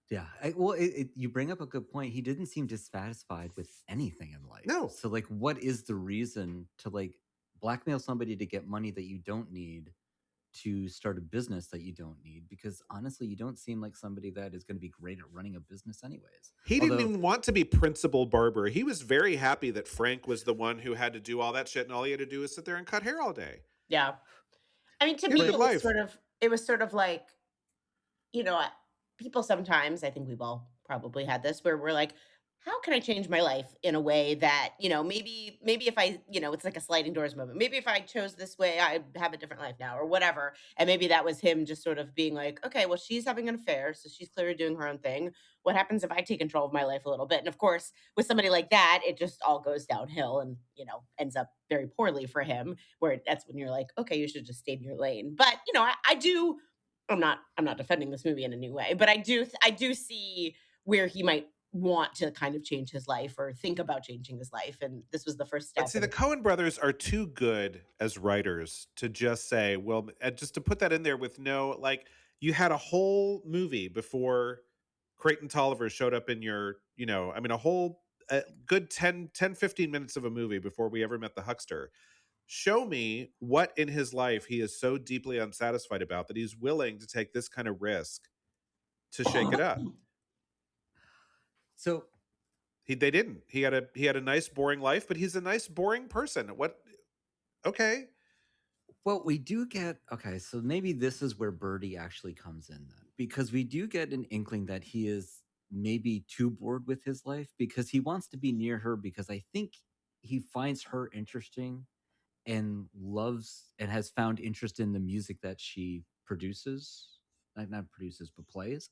Yeah. You bring up a good point. He didn't seem dissatisfied with anything in life. No. So like, what is the reason to like blackmail somebody to get money that you don't need to start a business that you don't need? Because honestly, you don't seem like somebody that is going to be great at running a business anyways. He didn't even want to be principal barber. He was very happy that Frank was the one who had to do all that shit, and all he had to do was sit there and cut hair all day. Yeah. I mean, to me, it was sort of like, people sometimes, I think we've all probably had this, where we're like, how can I change my life in a way that, maybe if I, it's like a sliding doors moment. Maybe if I chose this way, I'd have a different life now or whatever. And maybe that was him just sort of being like, okay, well, she's having an affair, so she's clearly doing her own thing. What happens if I take control of my life a little bit? And of course, with somebody like that, it just all goes downhill and, ends up very poorly for him, where that's when you're like, okay, you should just stay in your lane. But, I'm not defending this movie in a new way, but I do see where he might want to kind of change his life or think about changing his life, and this was the first step. But see, the Coen brothers are too good as writers to just say, well, just to put that in there with no, like, you had a whole movie before Creighton Tolliver showed up in your, a whole good 10, 15 minutes of a movie before we ever met the huckster. Show me what in his life he is so deeply unsatisfied about that he's willing to take this kind of risk to shake it up. So they didn't. He had a nice, boring life, but he's a nice, boring person. What? Okay. Well, we do get, okay, so maybe this is where Birdie actually comes in then. because we do get an inkling that he is maybe too bored with his life because he wants to be near her because I think he finds her interesting and loves and has found interest in the music that she produces, not produces, but plays.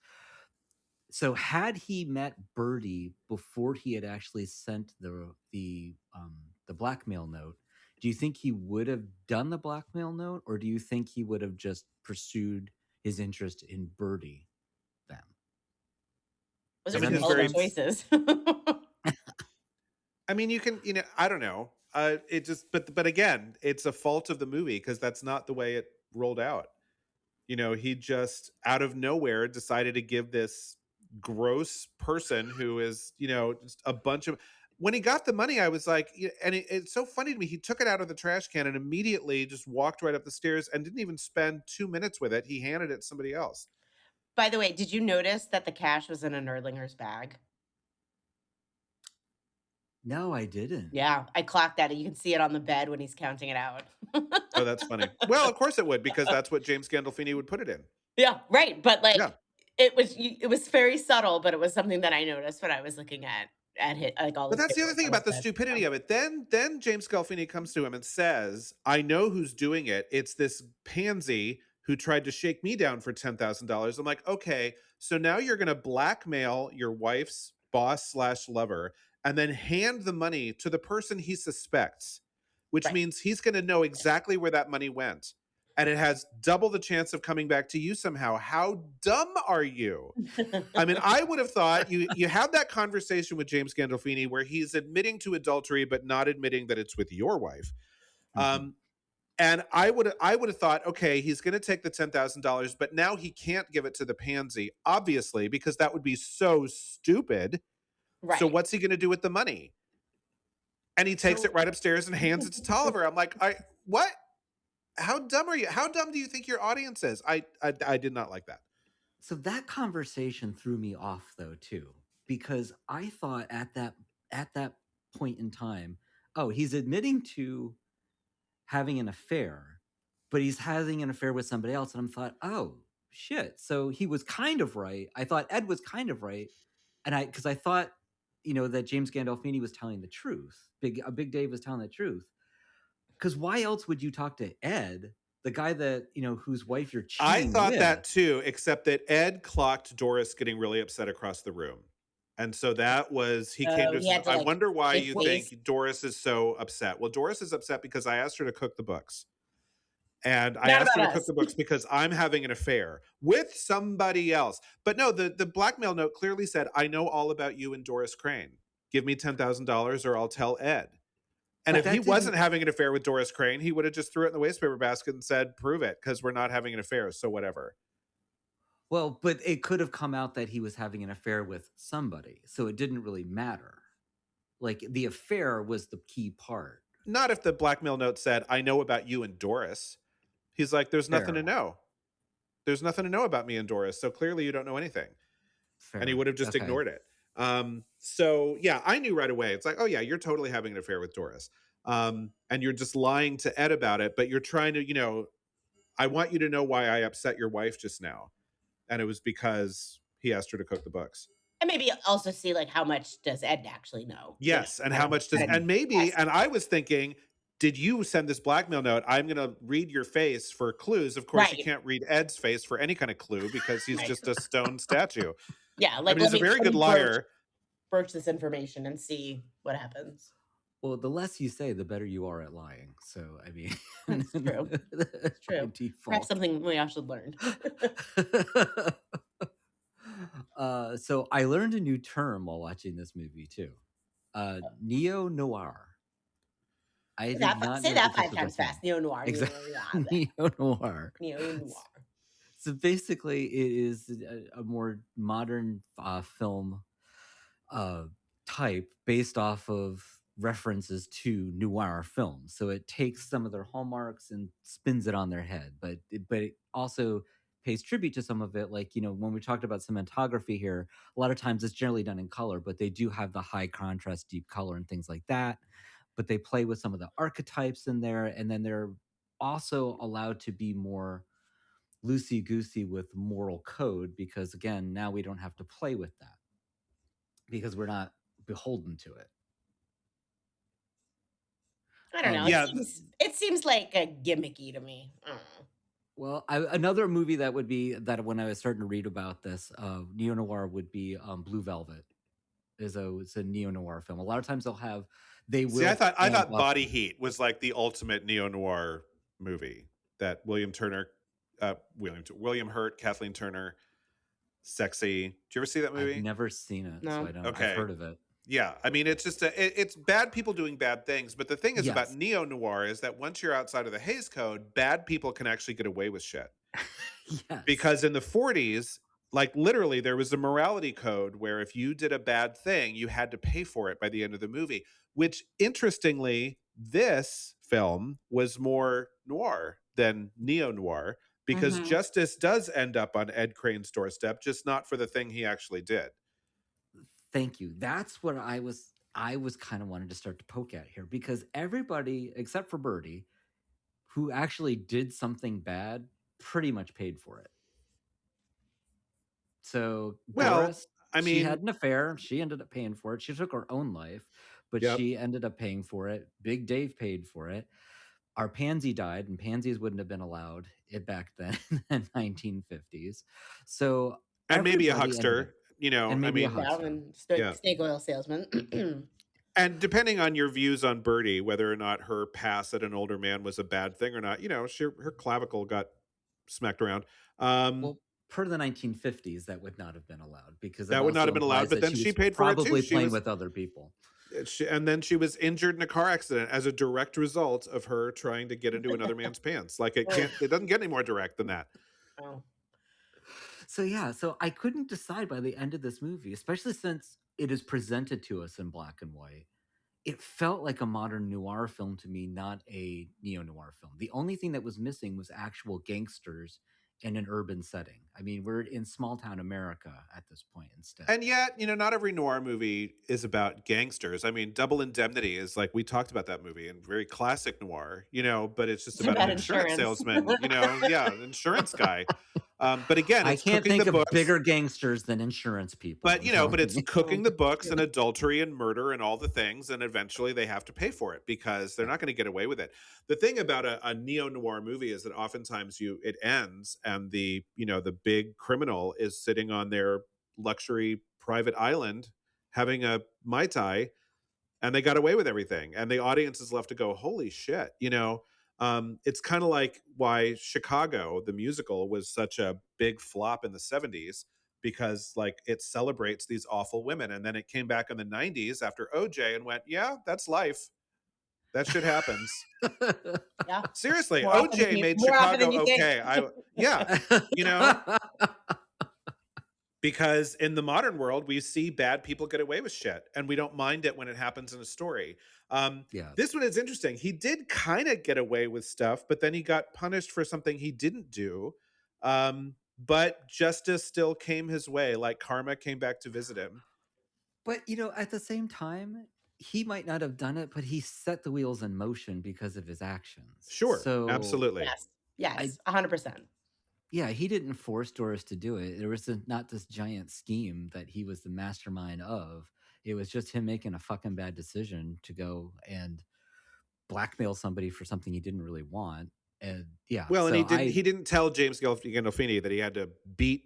So had he met Birdie before he had actually sent the blackmail note, do you think he would have done the blackmail note, or do you think he would have just pursued his interest in Birdie then? Those I are mean, some his bold very choices. I mean, you can, I don't know. It just, but again, it's a fault of the movie because that's not the way it rolled out. He just out of nowhere decided to give this gross person who is, just a bunch of. When he got the money, I was like, and it's so funny to me. He took it out of the trash can and immediately just walked right up the stairs and didn't even spend 2 minutes with it. He handed it to somebody else. By the way, did you notice that the cash was in a Nerdlinger's bag? No, I didn't. Yeah, I clocked that. You can see it on the bed when he's counting it out. Oh, that's funny. Well, of course it would, because that's what James Gandolfini would put it in. Yeah, right. But like, Yeah. it was very subtle, but it was something that I noticed when I was looking at hit like all But the that's the other paperwork thing on his about the bed. stupidity of it. Then James Gandolfini comes to him and says, "I know who's doing it. It's this pansy who tried to shake me down for $10,000." I'm like, okay, so now you're going to blackmail your wife's boss/lover and then hand the money to the person he suspects, which Right. means he's going to know exactly where that money went. And it has double the chance of coming back to you somehow. How dumb are you? I mean, I would have thought you have that conversation with James Gandolfini where he's admitting to adultery, but not admitting that it's with your wife. And I would have thought, okay, he's going to take the $10,000, but now he can't give it to the pansy, obviously, because that would be so stupid. Right. So what's he going to do with the money? And he takes it right upstairs and hands it to Tolliver. I'm like, what? How dumb are you? How dumb do you think your audience is? I did not like that. So that conversation threw me off though too, because I thought at that point in time, oh, he's admitting to having an affair, but he's having an affair with somebody else, and I thought, oh shit. So he was kind of right. I thought Ed was kind of right, and because I thought, that James Gandolfini was telling the truth. Big Dave was telling the truth. Because why else would you talk to Ed, the guy that, whose wife you're cheating I thought with? that too, except that Ed clocked Doris getting really upset across the room. And so that was, he came to he had us. to, I like, wonder why make you ways. think Doris is so upset. Well, Doris is upset because I asked her to cook the books. And I Not asked her about to cook us. the books because I'm having an affair with somebody else. But no, the blackmail note clearly said, I know all about you and Doris Crane. Give me $10,000 or I'll tell Ed. And But if he that wasn't didn't- having an affair with Doris Crane, he would have just threw it in the wastepaper basket and said, prove it, because we're not having an affair. So whatever. Well, but it could have come out that he was having an affair with somebody. So it didn't really matter. Like the affair was the key part. Not if the blackmail note said, I know about you and Doris. He's like, there's nothing to Fair. know. There's nothing to know about me and Doris. So clearly you don't know anything. Fair. And he would have just Okay. ignored it. So yeah, I knew right away. It's like, oh yeah, you're totally having an affair with Doris. And you're just lying to Ed about it, but you're trying to, I want you to know why I upset your wife just now. And it was because he asked her to cook the books. And maybe also see like how much does Ed actually know? Yes. And how much does, and maybe, Yes. and I was thinking, did you send this blackmail note? I'm going to read your face for clues. Of course, Right. you can't read Ed's face for any kind of clue because he's Right. just a stone statue. Yeah, like I mean, he's a very good liar. Broach this information and see what happens. Well, the less you say, the better you are at lying. So, I mean, That's true. That's true. Perhaps something we all should learn. So I learned a new term while watching this movie too. Neo-noir. I did not Say know that this 5 was a times thing. fast. Neo-noir. Exactly. Neo-noir. Neo-noir. Neo-noir. So basically, it is a more modern film type based off of references to noir films. So it takes some of their hallmarks and spins it on their head, but it also pays tribute to some of it. Like, when we talked about cinematography here, a lot of times it's generally done in color, but they do have the high contrast, deep color and things like that. But they play with some of the archetypes in there, and then they're also allowed to be more loosey-goosey with moral code, because again, now we don't have to play with that because we're not beholden to it. I don't know. Yeah. It seems like a gimmicky to me. I don't know. Well, another movie that would be that when I was starting to read about this neo noir would be Blue Velvet. It's a neo noir film. A lot of times they will. See, I thought amp up- Body Heat was like the ultimate neo noir movie that William Hurt, Kathleen Turner, sexy. Did you ever see that movie? I've never seen it, No. so I don't. Okay. I've heard of it. Yeah, I mean, it's just it's bad people doing bad things. But the thing is about Yes. neo noir is that once you're outside of the Hays Code, bad people can actually get away with shit. Yes. Because in the 40s, like literally, there was a morality code where if you did a bad thing, you had to pay for it by the end of the movie. Which, interestingly, this film was more noir than neo noir because Mhm. justice does end up on Ed Crane's doorstep, just not for the thing he actually did. Thank you. That's what I was kind of wanting to start to poke at here, because everybody except for Birdie, who actually did something bad, pretty much paid for it. So Well, Doris, I she had mean, an affair. She ended up paying for it. She took her own life, but Yep. she ended up paying for it. Big Dave paid for it. Our pansy died, and pansies wouldn't have been allowed back then in the 1950s. So and maybe a everybody ended up- huckster, you know, and I maybe a mean, huckster. Yeah, and Yeah. snake oil salesman. and depending on your views on Birdie, whether or not her pass at an older man was a bad thing or not, you know, her clavicle got smacked around. Well, per the 1950s, that would not have been allowed, because That would not also have been allowed, implies but that then she was paid for it too. probably She playing was- with other people. and then she was injured in a car accident as a direct result of her trying to get into another man's pants. Like it doesn't get any more direct than that. Oh. So yeah, so I couldn't decide by the end of this movie, especially since it is presented to us in black and white. It felt like a modern noir film to me, not a neo-noir film. The only thing that was missing was actual gangsters in an urban setting. I mean, we're in small town America at this point instead. And yet, you know, not every noir movie is about gangsters. I mean, Double Indemnity is like, we talked about that movie, and very classic noir, you know, but it's just about an insurance salesman, you know, an insurance guy. But again, I it's can't cooking think the of books. bigger gangsters than insurance people. But, you know, but it's cooking the books Yeah. and adultery and murder and all the things. And eventually they have to pay for it because they're not going to get away with it. The thing about a neo-noir movie is that oftentimes it ends and the big criminal is sitting on their luxury private island having a Mai Tai, and they got away with everything. And the audience is left to go, holy shit, you know? It's kind of like why Chicago, the musical, was such a big flop in the 70s, because like it celebrates these awful women. And then it came back in the 90s after OJ and went, yeah, that's life. That shit happens. Yeah. Seriously, More often OJ than you- made more often than Chicago you think. okay. Yeah, you know, because in the modern world, we see bad people get away with shit and we don't mind it when it happens in a story. Yeah. This one is interesting. He did kind of get away with stuff, but then he got punished for something he didn't do. But justice still came his way, like karma came back to visit him. But, you know, at the same time, he might not have done it, but he set the wheels in motion because of his actions. Sure, So absolutely. Yes, 100%. yeah, he didn't force Doris to do it. There was not this giant scheme that he was the mastermind of. It was just him making a fucking bad decision to go and blackmail somebody for something he didn't really want. And yeah, Well, and so he didn't tell James Gandolfini that he had to beat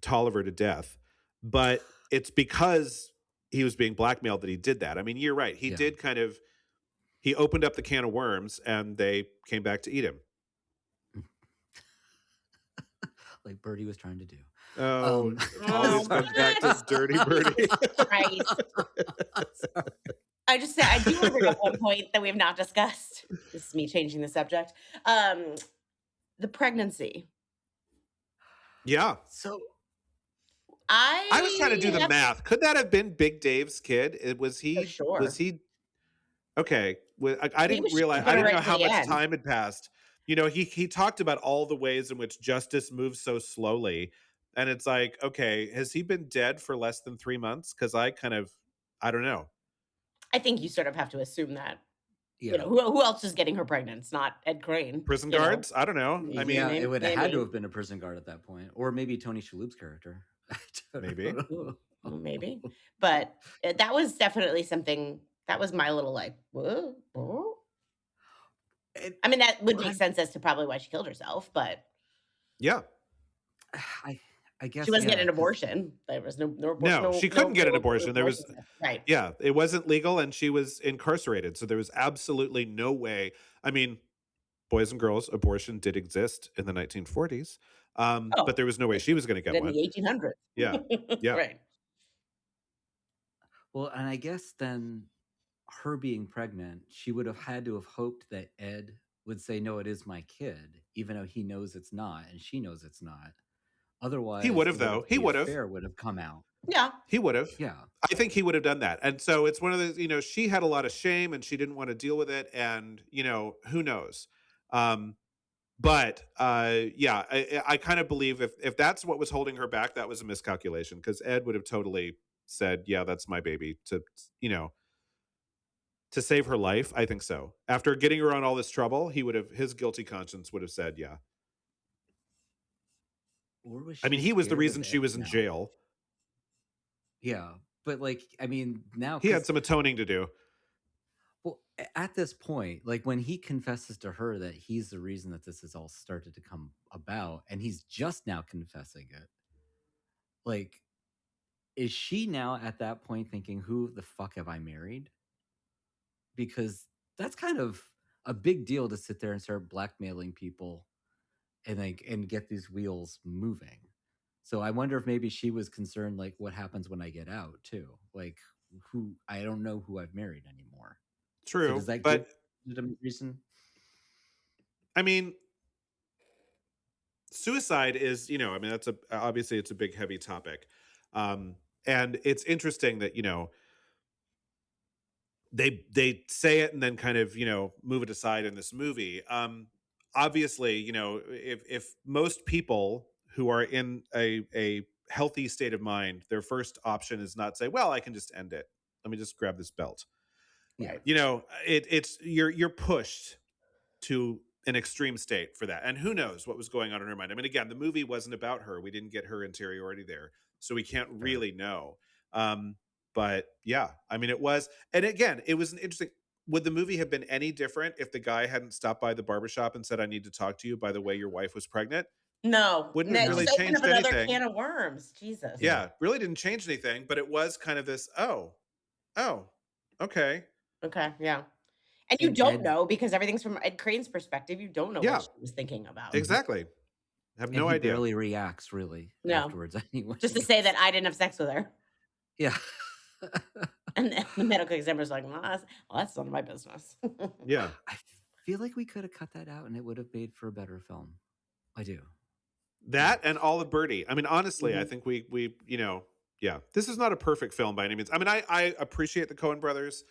Tolliver to death, but it's because he was being blackmailed that he did that. I mean, you're right. He Yeah. did he opened up the can of worms and they came back to eat him. like Birdie was trying to do. Oh, it always Oh, comes back to God. Dirty Birdie. Right. I just say I do want to bring up one point that we have not discussed. This is me changing the subject. The pregnancy. Yeah. So I was trying to do the have- math. Could that have been Big Dave's kid? Was he? For sure. Was he? Okay. I didn't was realize. keeping I it didn't right know to how the much end. time had passed. You know, he talked about all the ways in which justice moves so slowly, and it's like, okay, has he been dead for less than 3 months? Because I don't know. I think you sort of have to assume that. You Yeah. know, who else is getting her pregnant? It's not Ed Crane. Prison You know, guards? I don't know. I Yeah, mean, it would have had to maybe, have been a prison guard at that point, or maybe Tony Shalhoub's character. I don't maybe. know. maybe, but that was definitely something that was my little like, whoa, whoa. And I mean, that would make I'm- sense as to probably why she killed herself, but Yeah. I guess she wasn't yeah, getting an 'cause- abortion. There was No, she couldn't get an abortion. There was, abortions. Right. yeah, it wasn't legal and she was incarcerated. So there was absolutely no way. I mean, boys and girls, abortion did exist in the 1940s, Oh, but there was no way she was going to get in one. the 1800s. Yeah. Yeah. Right. Well, and I guess then her being pregnant, she would have had to have hoped that Ed would say, "No, it is my kid," even though he knows it's not, and she knows it's not. Otherwise, He would have, the though. He would have. affair would have come out. Yeah. He would have. Yeah. I think he would have done that. And so it's one of those, she had a lot of shame and she didn't want to deal with it. And, who knows? But yeah, I kind of believe if that's what was holding her back, that was a miscalculation because Ed would have totally said, yeah, that's my baby to save her life. I think so. After getting her on all this trouble, his guilty conscience would have said, yeah. Or was I mean, she he was the scared of reason she Ed was in now? jail. Yeah, but I mean, now He had 'cause- some atoning to do. well, at this point, when he confesses to her that he's the reason that this has all started to come about, and he's just now confessing it, is she now at that point thinking, "Who the fuck have I married?" Because that's kind of a big deal to sit there and start blackmailing people and get these wheels moving. So I wonder if maybe she was concerned, what happens when I get out too? Who I don't know who I've married anymore. So True. does that But give a reason? I mean, suicide is, I mean, obviously it's a big, heavy topic. And it's interesting that, they say it and then kind of, move it aside in this movie. Obviously, if most people who are in a healthy state of mind, their first option is not say, well, I can just end it. Let me just grab this belt. Yeah. It's you're pushed to an extreme state for that. And who knows what was going on in her mind. I mean, again, the movie wasn't about her. We didn't get her interiority there. So we can't really know. But yeah, I mean, it was. And again, it was an interesting. Would the movie have been any different if the guy hadn't stopped by the barbershop and said, I need to talk to you, by the way, your wife was pregnant? No. Wouldn't have really just open changed up another anything. can of worms. Jesus. Yeah, really didn't change anything, but it was kind of this, oh, okay. Okay. Yeah. And you And don't Ed- know because everything's from Ed Crane's perspective. You don't know Yeah. what she was thinking about. Exactly. Have And no he idea. barely reacts really No. afterwards anyway. Just to say that I didn't have sex with her. Yeah. And then the medical examiner's like, well, that's none of my business. Yeah. I feel like we could have cut that out and it would have made for a better film. I do. That and Olive Birdie. I mean, honestly, I Mhm. think we yeah, this is not a perfect film by any means. I mean, I appreciate the Coen Brothers.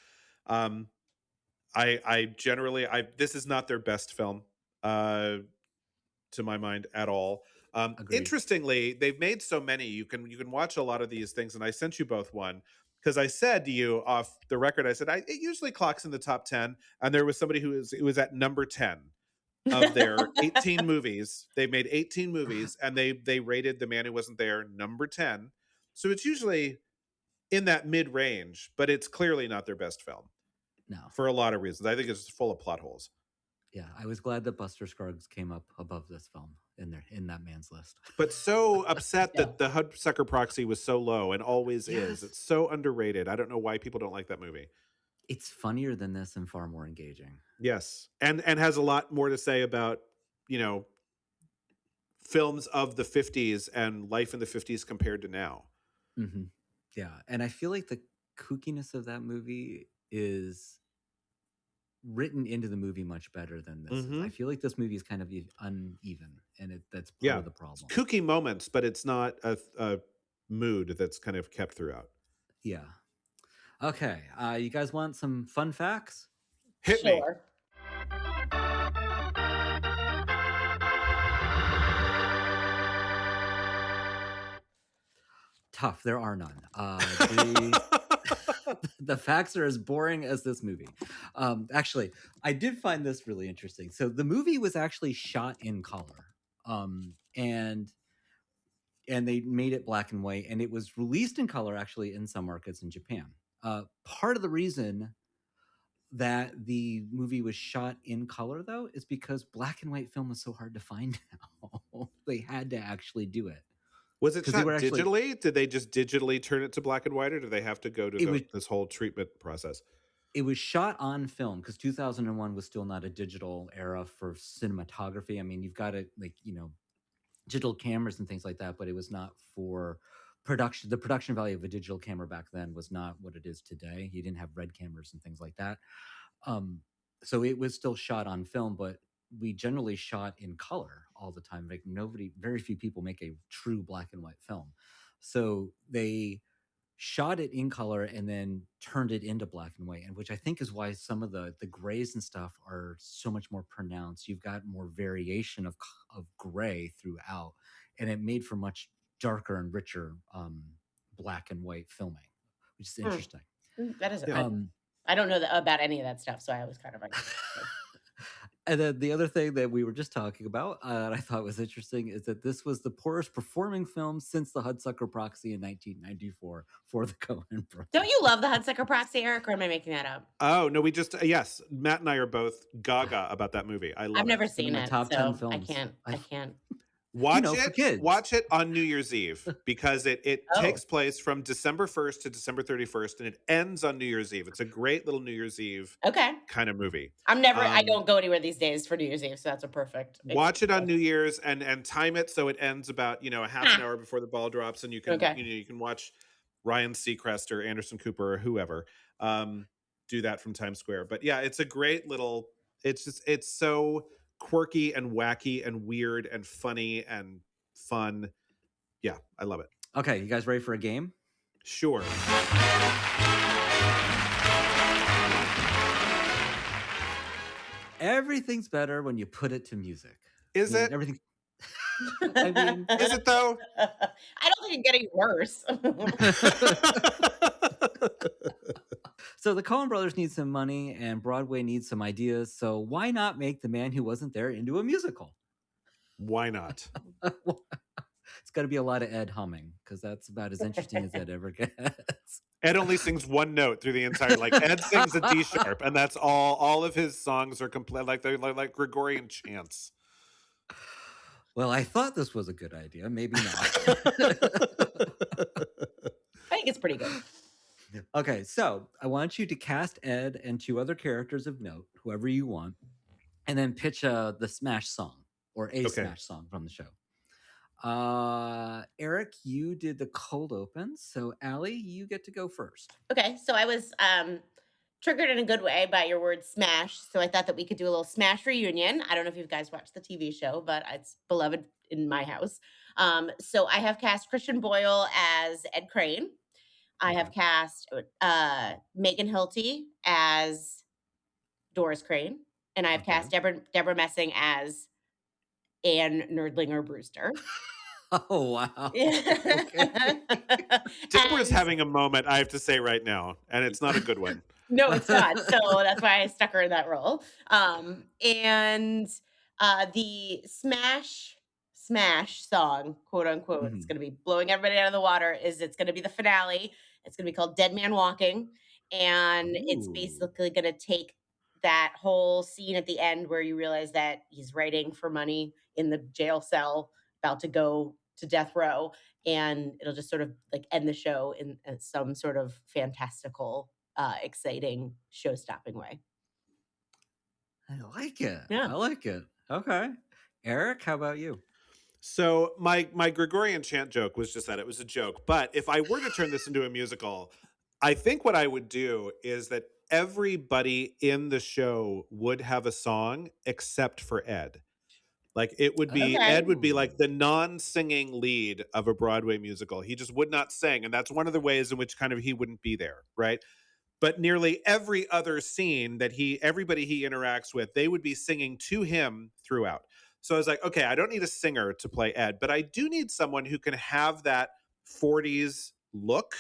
I generally, this is not their best film, to my mind at all. Agreed. Interestingly, they've made so many. You can watch a lot of these things, and I sent you both one because I said to you off the record, I said it usually clocks in the top 10, and there was somebody it was at number 10 of their 18 movies. They made 18 movies, and they rated The Man Who Wasn't There number 10. So it's usually in that mid range, but it's clearly not their best film No. for a lot of reasons. I think it's full of plot holes. Yeah, I was glad that Buster Scruggs came up above this film in that man's list. But so upset that the Hudsucker Proxy was so low and always is. Yes. It's so underrated. I don't know why people don't like that movie. It's funnier than this and far more engaging. Yes. And has a lot more to say about, films of the 50s and life in the 50s compared to now. Mm-hmm. Yeah, and I feel like the kookiness of that movie is written into the movie much better than this is. I feel like this movie is kind of uneven, and that's part of the problem. Kooky moments, but it's not a mood that's kind of kept throughout. Yeah. Okay, you guys want some fun facts? Hit me. Sure. Tough. There are none. The facts are as boring as this movie. Actually, I did find this really interesting. So the movie was actually shot in color, and they made it black and white, and it was released in color actually in some markets in Japan. Part of the reason that the movie was shot in color, though, is because black and white film is so hard to find now. They had to actually do it. Was it 'Cause they shot were actually- digitally? Did they just digitally turn it to black and white, or do they have to go to this whole treatment process? It was shot on film because 2001 was still not a digital era for cinematography. I mean, you've got it like, digital cameras and things like that, but it was not for production. The production value of a digital camera back then was not what it is today. You didn't have red cameras and things like that. So it was still shot on film, but we generally shot in color all the time. Like very few people make a true black and white film. So they shot it in color and then turned it into black and white, and which I think is why some of the grays and stuff are so much more pronounced. You've got more variation of gray throughout, and it made for much darker and richer black and white filming, which is interesting. That is. Yeah. I don't know about any of that stuff, so I was kind of like. And then the other thing that we were just talking about, that I thought was interesting, is that this was the poorest performing film since the Hudsucker Proxy in 1994 for the Coen Brothers. Don't you love the Hudsucker Proxy, Eric, or am I making that up? Oh no, yes, Matt and I are both gaga about that movie. I love it. I've never seen my it, top so 10 films. I can't. Watch for it. kids. Watch it on New Year's Eve because it Oh. takes place from December 1st to December 31st, and it ends on New Year's Eve. It's a great little New Year's Eve Okay. kind of movie. I don't go anywhere these days for New Year's Eve, so that's a perfect. Watch it on New Year's and time it so it ends about a half an hour before the ball drops, and you can you can watch Ryan Seacrest or Anderson Cooper or whoever do that from Times Square. But yeah, it's a great little. It's so quirky and wacky and weird and funny and fun. Yeah, I love it. Okay, you guys ready for a game? Sure. Everything's better when you put it to music. Is it? Everything. I mean, is it though? I don't think it's getting worse. So the Coen Brothers need some money and Broadway needs some ideas. So why not make The Man Who Wasn't There into a musical? Why not? It's got to be a lot of Ed humming because that's about as interesting as Ed ever gets. Ed only sings one note through the entire. Like Ed sings a D sharp, and that's all. All of his songs are complete. Like they're like Gregorian chants. Well, I thought this was a good idea. Maybe not. I think it's pretty good. Okay, so I want you to cast Ed and two other characters of note, whoever you want, and then pitch the Smash song or a Smash song from the show. Eric, you did the cold open, so Allie, you get to go first. Okay, so I was triggered in a good way by your word smash, so I thought that we could do a little Smash reunion. I don't know if you guys watched the TV show, but it's beloved in my house. So I have cast Christian Boyle as Ed Crane. I have cast Megan Hilty as Doris Crane, and I've cast Deborah Messing as Anne Nerdlinger Brewster. Oh, wow. Deborah's having a moment, I have to say right now, and it's not a good one. No, it's not. So that's why I stuck her in that role. And the Smash song, quote unquote, it's going to be blowing everybody out of the water. It's going to be the finale. It's going to be called Dead Man Walking. And it's basically going to take that whole scene at the end where you realize that he's writing for money in the jail cell, about to go to death row. And it'll just sort of like end the show in some sort of fantastical, exciting, show-stopping way. I like it. Yeah. I like it. Okay. Eric, how about you? So my Gregorian chant joke was just that it was a joke. But if I were to turn this into a musical, I think what I would do is that everybody in the show would have a song except for Ed. Like it would be Ed would be like the non-singing lead of a Broadway musical. He just would not sing, and that's one of the ways in which kind of he wouldn't be there, right? But nearly every other scene that everybody he interacts with, they would be singing to him throughout. So I was like, okay, I don't need a singer to play Ed, but I do need someone who can have that 40s look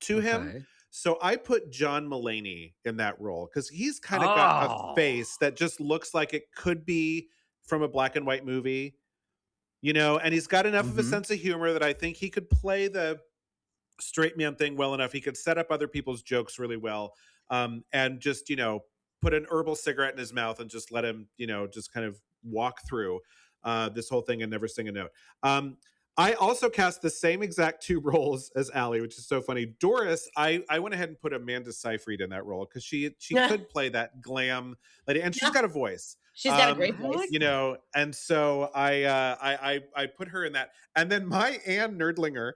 to him. So I put John Mulaney in that role because he's kind of got a Oh. face that just looks like it could be from a black and white movie, and he's got enough of a sense of humor that I think he could play the straight man thing well enough. He could set up other people's jokes really well, and just put an herbal cigarette in his mouth and just let him just kind of walk through this whole thing and never sing a note. I also cast the same exact two roles as Allie, which is so funny. Doris, I went ahead and put Amanda Seyfried in that role because she could play that glam lady, and she's got a voice. She's got a great voice. And so I put her in that. And then my Anne Nerdlinger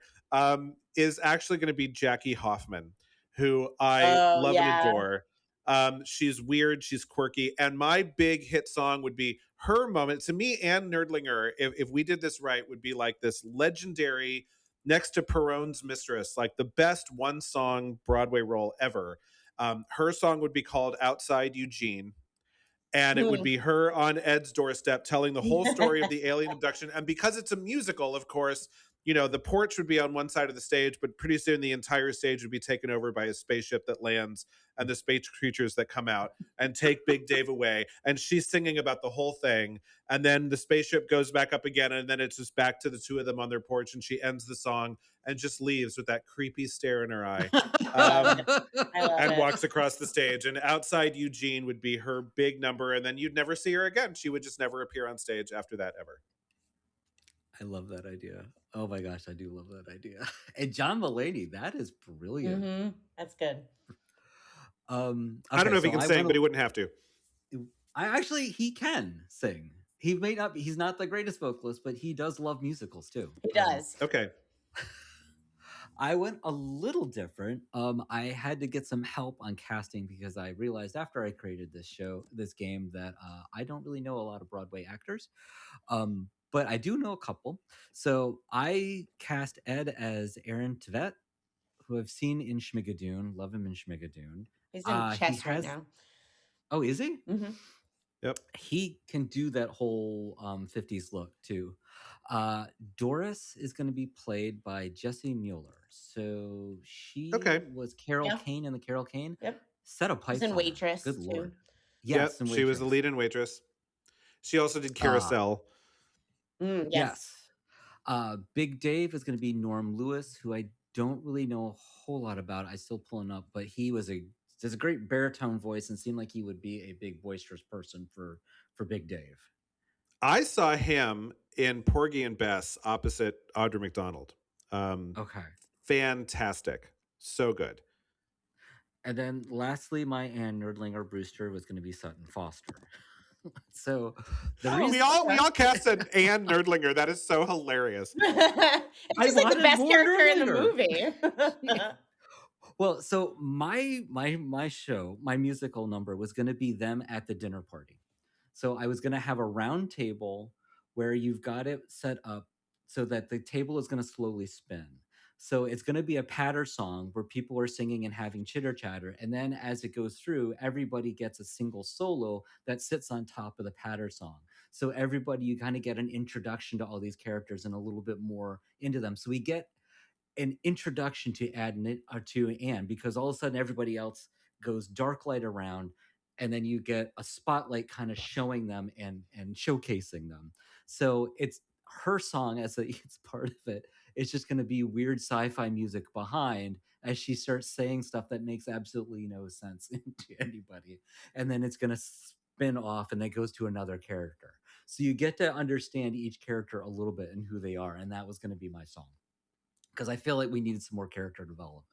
is actually going to be Jackie Hoffman, who I love and adore. She's weird, she's quirky, and my big hit song would be her moment. To me, Anne Nerdlinger, if we did this right, would be like this legendary, next to Perron's Mistress, like the best one song Broadway role ever. Her song would be called Outside Eugene. And it would be her on Ed's doorstep telling the whole story of the alien abduction. And because it's a musical, of course, the porch would be on one side of the stage, but pretty soon the entire stage would be taken over by a spaceship that lands and the space creatures that come out and take Big Dave away. And she's singing about the whole thing. And then the spaceship goes back up again. And then it's just back to the two of them on their porch. And she ends the song and just leaves with that creepy stare in her eye. And walks across the stage. And Outside Eugene would be her big number. And then you'd never see her again. She would just never appear on stage after that ever. I love that idea. Oh my gosh, I do love that idea. And John Mulaney, that is brilliant. That's good. Okay, I don't know if he can sing, but he wouldn't have to. He can sing. He's not the greatest vocalist, but he does love musicals too. He does. Okay. I went a little different. I had to get some help on casting because I realized after I created this game, that I don't really know a lot of Broadway actors. But I do know a couple. So I cast Ed as Aaron Tveit, who I've seen in Schmigadoon. Love him in Schmigadoon. He's in Chess right now. Oh, is he? Mm-hmm. Yep. He can do that whole 50s look too. Doris is going to be played by Jessie Mueller. So she was Carol Kane in the Carol Kane. Yep. Set a pipe. She's in Waitress. Good too. Lord. Yes, she was the lead in Waitress. She also did Carousel. Yes. Big Dave is going to be Norm Lewis, who I don't really know a whole lot about. I still pulling up, but he has a great baritone voice and seemed like he would be a big boisterous person for Big Dave. I saw him in Porgy and Bess opposite Audra McDonald. Okay. Fantastic. So good. And then lastly, my Anne Nerdlinger Brewster was going to be Sutton Foster. So we all cast an Anne Nerdlinger. That is so hilarious. It's like the best character in the movie. Well, so my show, my musical number was going to be them at the dinner party. So I was going to have a round table where you've got it set up so that the table is going to slowly spin. So it's going to be a patter song where people are singing and having chitter chatter. And then as it goes through, everybody gets a single solo that sits on top of the patter song. So everybody, you kind of get an introduction to all these characters and a little bit more into them. So we get an introduction to Anne, because all of a sudden everybody else goes dark light around. And then you get a spotlight kind of showing them and showcasing them. So it's her song it's part of it. It's just going to be weird sci-fi music behind as she starts saying stuff that makes absolutely no sense to anybody. And then it's going to spin off and then goes to another character. So you get to understand each character a little bit and who they are. And that was going to be my song, because I feel like we needed some more character development.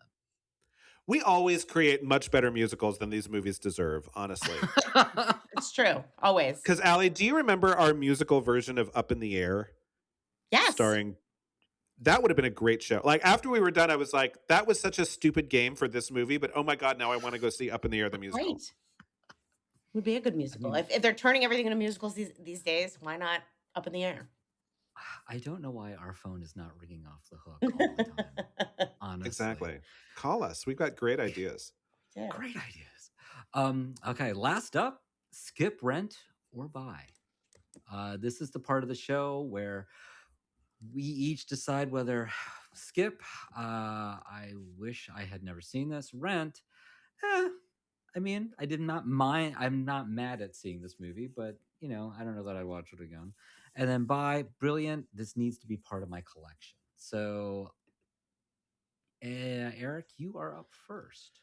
We always create much better musicals than these movies deserve, honestly. It's true. Always. Because, Allie, do you remember our musical version of Up in the Air? Yes. That would have been a great show. Like, after we were done, I was like, that was such a stupid game for this movie, but oh my God, now I want to go see Up in the Air, the musical. Right. Would be a good musical. If they're turning everything into musicals these days, why not Up in the Air? I don't know why our phone is not ringing off the hook all the time. Honestly. Exactly. Call us. We've got great ideas. Yeah. Great ideas. Okay, last up, skip, rent, or buy. This is the part of the show where we each decide whether Skip. I wish I had never seen this. Rent. I mean, I did not mind. I'm not mad at seeing this movie, but I don't know that I'd watch it again. And then buy. Brilliant. This needs to be part of my collection. So, Eric, you are up first.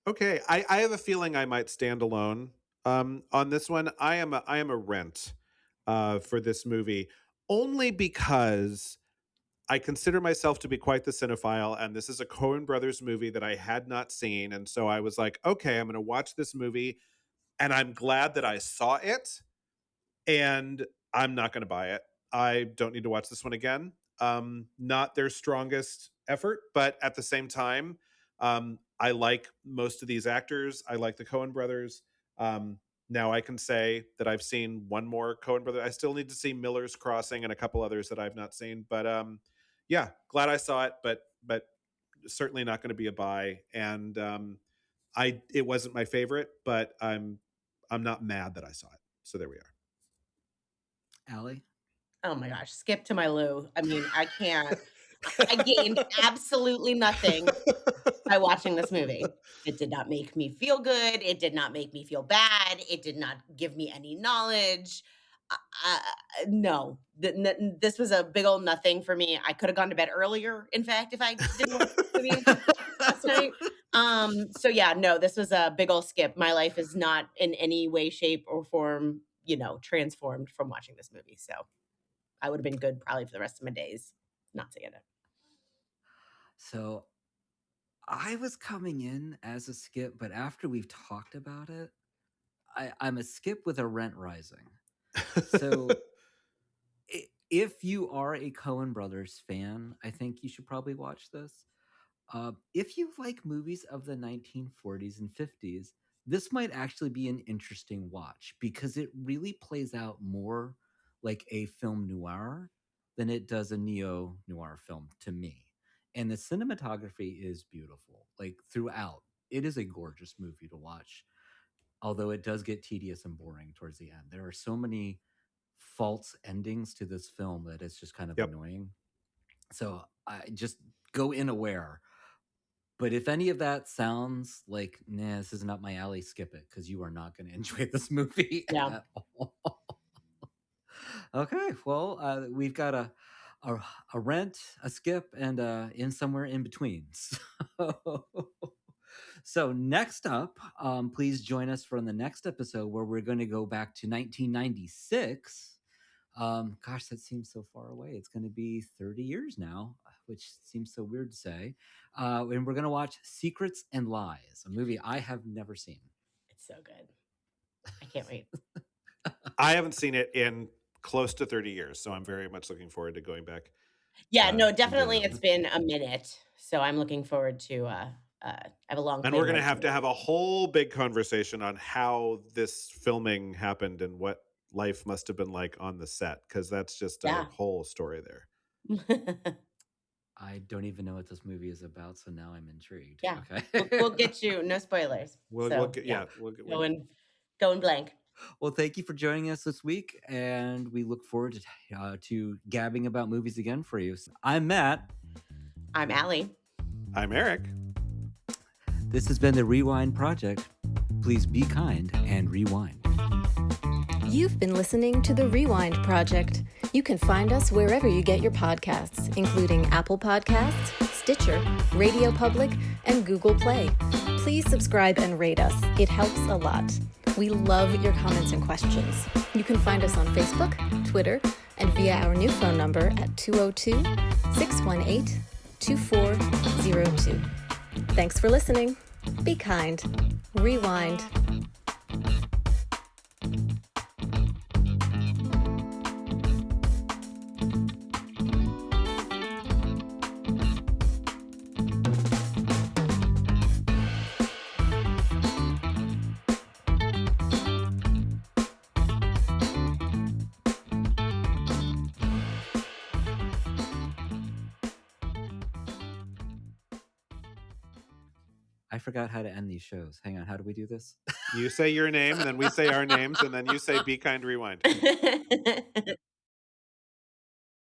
Okay, I have a feeling I might stand alone on this one. I am a Rent for this movie, only because I consider myself to be quite the cinephile, and this is a Coen Brothers movie that I had not seen, and so I was like, okay, I'm going to watch this movie, and I'm glad that I saw it, and I'm not going to buy it. I don't need to watch this one again. Not their strongest effort, but at the same time, I like most of these actors. I like the Coen Brothers. Now I can say that I've seen one more Coen Brother. I still need to see Miller's Crossing and a couple others that I've not seen. But yeah, glad I saw it, but certainly not going to be a buy. And it wasn't my favorite, but I'm not mad that I saw it. So there we are. Allie? Oh my gosh, skip to my Lou. I mean, I can't. I gained absolutely nothing by watching this movie. It did not make me feel good. It did not make me feel bad. It did not give me any knowledge. No, this was a big old nothing for me. I could have gone to bed earlier, in fact, if I didn't watch this movie last night. So yeah, no, this was a big old skip. My life is not in any way, shape, or form, transformed from watching this movie. So I would have been good probably for the rest of my days not seeing it. So I was coming in as a skip, but after we've talked about it, I'm a skip with a Rent rising. So if you are a Coen Brothers fan, I think you should probably watch this. If you like movies of the 1940s and 50s, this might actually be an interesting watch because it really plays out more like a film noir than it does a neo-noir film to me. And the cinematography is beautiful, like throughout. It is a gorgeous movie to watch, although it does get tedious and boring towards the end. There are so many false endings to this film that it's just kind of annoying. So I just go in aware. But if any of that sounds like, nah, this is not my alley, skip it, because you are not going to enjoy this movie at all. Okay, well, we've got a Rent, a skip, and in somewhere in between. So next up, please join us for the next episode where we're going to go back to 1996. Gosh, that seems so far away. It's going to be 30 years now, which seems so weird to say. And we're going to watch Secrets and Lies, a movie I have never seen. It's so good. I can't wait. I haven't seen it in close to 30 years, so I'm very much looking forward to going back. Yeah, no, definitely it's been a minute, so I'm looking forward to have a long and we're going to have a whole big conversation on how this filming happened and what life must have been like on the set, because that's just a whole story there. I don't even know what this movie is about, so now I'm intrigued. Yeah, okay. we'll get you. No spoilers. We'll go in blank. Well, thank you for joining us this week, and we look forward to gabbing about movies again for you. I'm Matt. I'm Allie. I'm Eric. This has been the Rewind Project. Please be kind and rewind. You've been listening to The Rewind Project. You can find us wherever you get your podcasts, including Apple Podcasts, Stitcher, Radio Public, and Google Play. Please subscribe and rate us. It helps a lot. We love your comments and questions. You can find us on Facebook, Twitter, and via our new phone number at 202-618-2402. Thanks for listening. Be kind. Rewind. I forgot how to end these shows. Hang on, how do we do this? You say your name, and then we say our names, and then you say be kind, rewind.